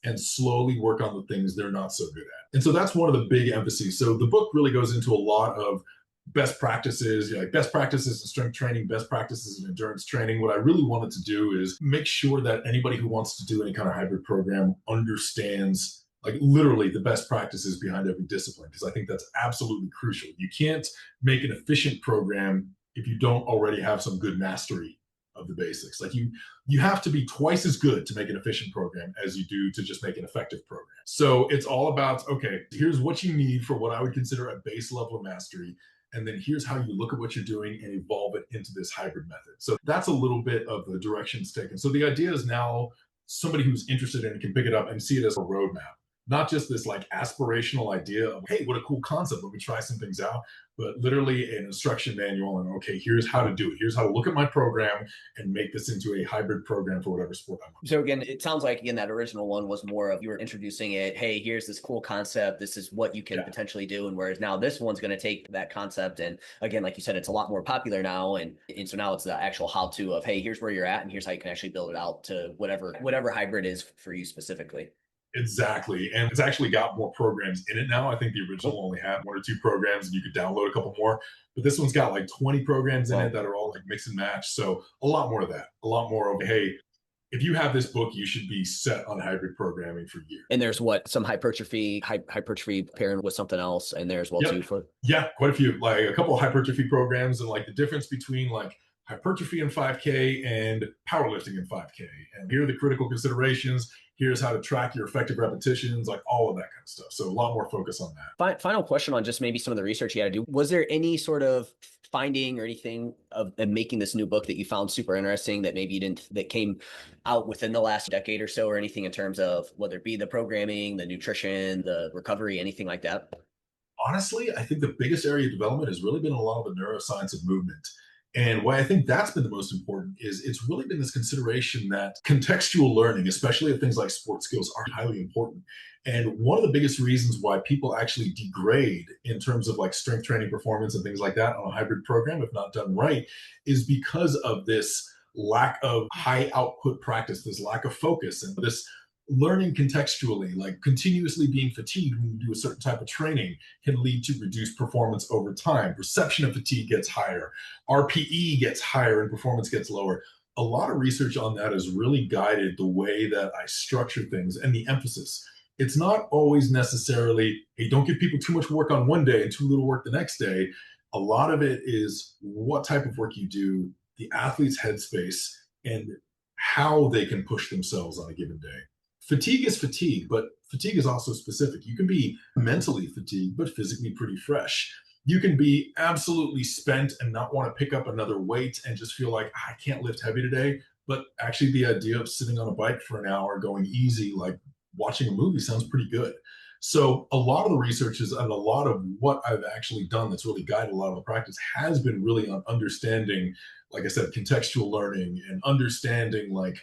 and slowly work on the things they're not so good at. And so that's one of the big emphases. So the book really goes into a lot of best practices, like best practices in strength training, best practices in endurance training. What I really wanted to do is make sure that anybody who wants to do any kind of hybrid program understands like literally the best practices behind every discipline, because I think that's absolutely crucial. You can't make an efficient program if you don't already have some good mastery of the basics. Like you have to be twice as good to make an efficient program as you do to just make an effective program. So it's all about, okay, here's what you need for what I would consider a base level of mastery. And then here's how you look at what you're doing and evolve it into this hybrid method. So that's a little bit of the direction it's taken. So the idea is now somebody who's interested in it can pick it up and see it as a roadmap, not just this like aspirational idea of, hey, what a cool concept, let me try some things out, but literally an instruction manual and, okay, here's how to do it. Here's how to look at my program and make this into a hybrid program for whatever sport I'm on. So again, it sounds like again that original one was more of you were introducing it. Hey, here's this cool concept. This is what you can potentially do. And whereas now this one's going to take that concept and again, like you said, it's a lot more popular now. And so now it's the actual how-to of, hey, here's where you're at and here's how you can actually build it out to whatever hybrid is for you specifically. Exactly. And it's actually got more programs in it now. I think the original only had one or two programs and you could download a couple more. But this one's got like 20 programs in it that are all like mix and match. So a lot more of that, a lot more of, hey, if you have this book, you should be set on hybrid programming for years. And there's some hypertrophy pairing with something else in there as well too. Yeah, quite a few, like a couple of hypertrophy programs and like the difference between like hypertrophy in 5K and powerlifting in 5K. And here are the critical considerations. Here's how to track your effective repetitions, like all of that kind of stuff. So a lot more focus on that. Final question on just maybe some of the research you had to do. Was there any sort of finding or anything of making this new book that you found super interesting that maybe you didn't, that came out within the last decade or so, or anything in terms of whether it be the programming, the nutrition, the recovery, anything like that? Honestly, I think the biggest area of development has really been a lot of the neuroscience of movement. And why I think that's been the most important is it's really been this consideration that contextual learning, especially of things like sports skills, are highly important. And one of the biggest reasons why people actually degrade in terms of like strength training performance and things like that on a hybrid program, if not done right, is because of this lack of high output practice, this lack of focus, and this learning contextually, like continuously being fatigued when you do a certain type of training can lead to reduced performance over time. Perception of fatigue gets higher, RPE gets higher, and performance gets lower. A lot of research on that has really guided the way that I structure things and the emphasis. It's not always necessarily, hey, don't give people too much work on one day and too little work the next day. A lot of it is what type of work you do, the athlete's headspace, and how they can push themselves on a given day. Fatigue is fatigue, but fatigue is also specific. You can be mentally fatigued, but physically pretty fresh. You can be absolutely spent and not want to pick up another weight and just feel like, I can't lift heavy today. But actually, the idea of sitting on a bike for an hour, going easy, like watching a movie, sounds pretty good. So a lot of the research is, and a lot of what I've actually done that's really guided a lot of the practice has been really on understanding, like I said, contextual learning and understanding like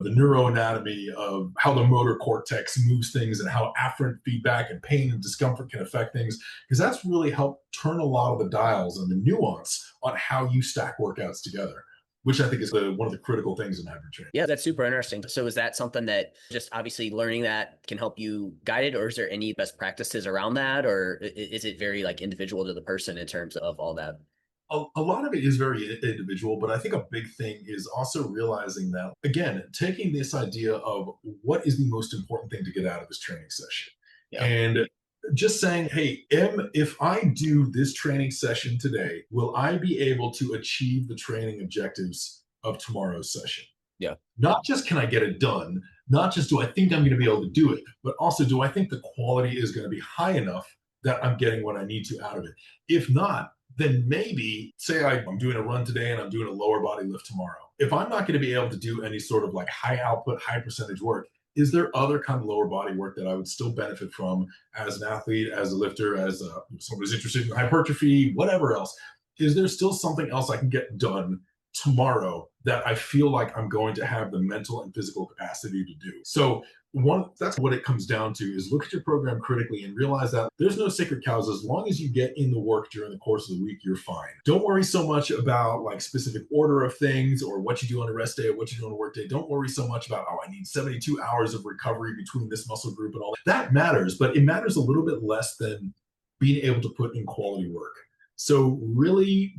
the neuroanatomy of how the motor cortex moves things and how afferent feedback and pain and discomfort can affect things, because that's really helped turn a lot of the dials and the nuance on how you stack workouts together, which I think is one of the critical things in hybrid training. Yeah, that's super interesting. So is that something that just obviously learning that can help you guide it, or is there any best practices around that, or is it very like individual to the person in terms of all that? A lot of it is very individual, but I think a big thing is also realizing that, again, taking this idea of what is the most important thing to get out of this training session. Yeah. And just saying, hey, if I do this training session today, will I be able to achieve the training objectives of tomorrow's session? Yeah. Not just can I get it done, not just do I think I'm going to be able to do it, but also do I think the quality is going to be high enough that I'm getting what I need to out of it? If not, then maybe say I'm doing a run today and I'm doing a lower body lift tomorrow. If I'm not going to be able to do any sort of like high output, high percentage work, is there other kind of lower body work that I would still benefit from as an athlete, as a lifter, as someone who's interested in hypertrophy, whatever else? Is there still something else I can get done tomorrow that I feel like I'm going to have the mental and physical capacity to do? So That's what it comes down to, is look at your program critically and realize that there's no sacred cows. As long as you get in the work during the course of the week, you're fine. Don't worry so much about like specific order of things or what you do on a rest day or what you do on a work day. Don't worry so much about, oh, I need 72 hours of recovery between this muscle group and all that. That matters, but it matters a little bit less than being able to put in quality work. So really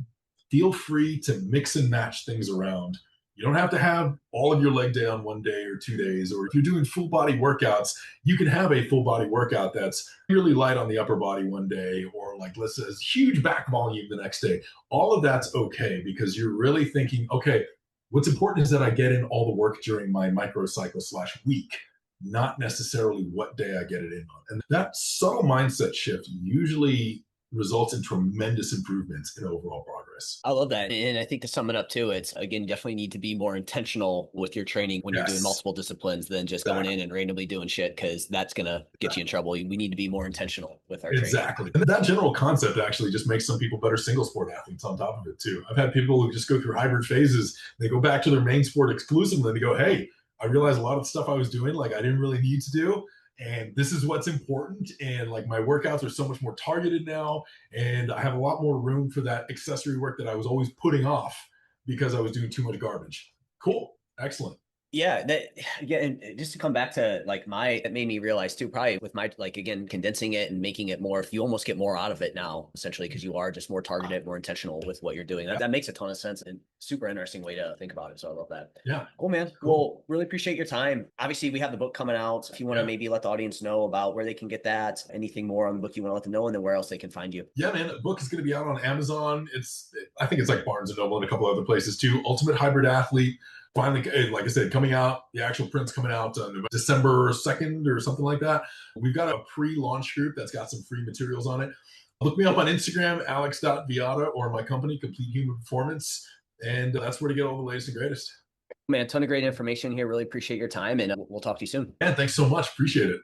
feel free to mix and match things around. You don't have to have all of your leg day on one day or 2 days, or if you're doing full body workouts, you can have a full body workout that's really light on the upper body one day, or like, let's say, huge back volume the next day. All of that's okay because you're really thinking, okay, what's important is that I get in all the work during my microcycle / week, not necessarily what day I get it in on. And that subtle mindset shift usually results in tremendous improvements in overall progress. I love that. And I think to sum it up too, it's again, definitely need to be more intentional with your training when you're doing Yes, multiple disciplines than just going in exactly. and randomly doing shit, because that's going to get you in trouble. We need to be more intentional with our training. Exactly. And that general concept actually just makes some people better single sport athletes on top of it too. I've had people who just go through hybrid phases. They go back to their main sport exclusively and they go, hey, I realized a lot of the stuff I was doing, like I didn't really need to do. And this is what's important. And like my workouts are so much more targeted now. And I have a lot more room for that accessory work that I was always putting off because I was doing too much garbage. Cool. Excellent. Yeah, yeah, and just to come back to like that made me realize too, probably with my like again condensing it and making it more, you almost get more out of it now, essentially, because you are just more targeted, more intentional with what you're doing. That makes a ton of sense and super interesting way to think about it. So I love that. Yeah. Cool, man. Cool. Well, really appreciate your time. Obviously, we have the book coming out. If you want to maybe let the audience know about where they can get that, anything more on the book you want to let them know, and then where else they can find you. Yeah, man, the book is going to be out on Amazon. I think it's like Barnes and Noble and a couple other places too. Ultimate Hybrid Athlete. Finally, like I said, coming out. The actual print's coming out on December 2nd or something like that. We've got a pre-launch group that's got some free materials on it. Look me up on Instagram, alex.viada, or my company, Complete Human Performance. And that's where to get all the latest and greatest. Man, a ton of great information here. Really appreciate your time, and we'll talk to you soon. And thanks so much. Appreciate it.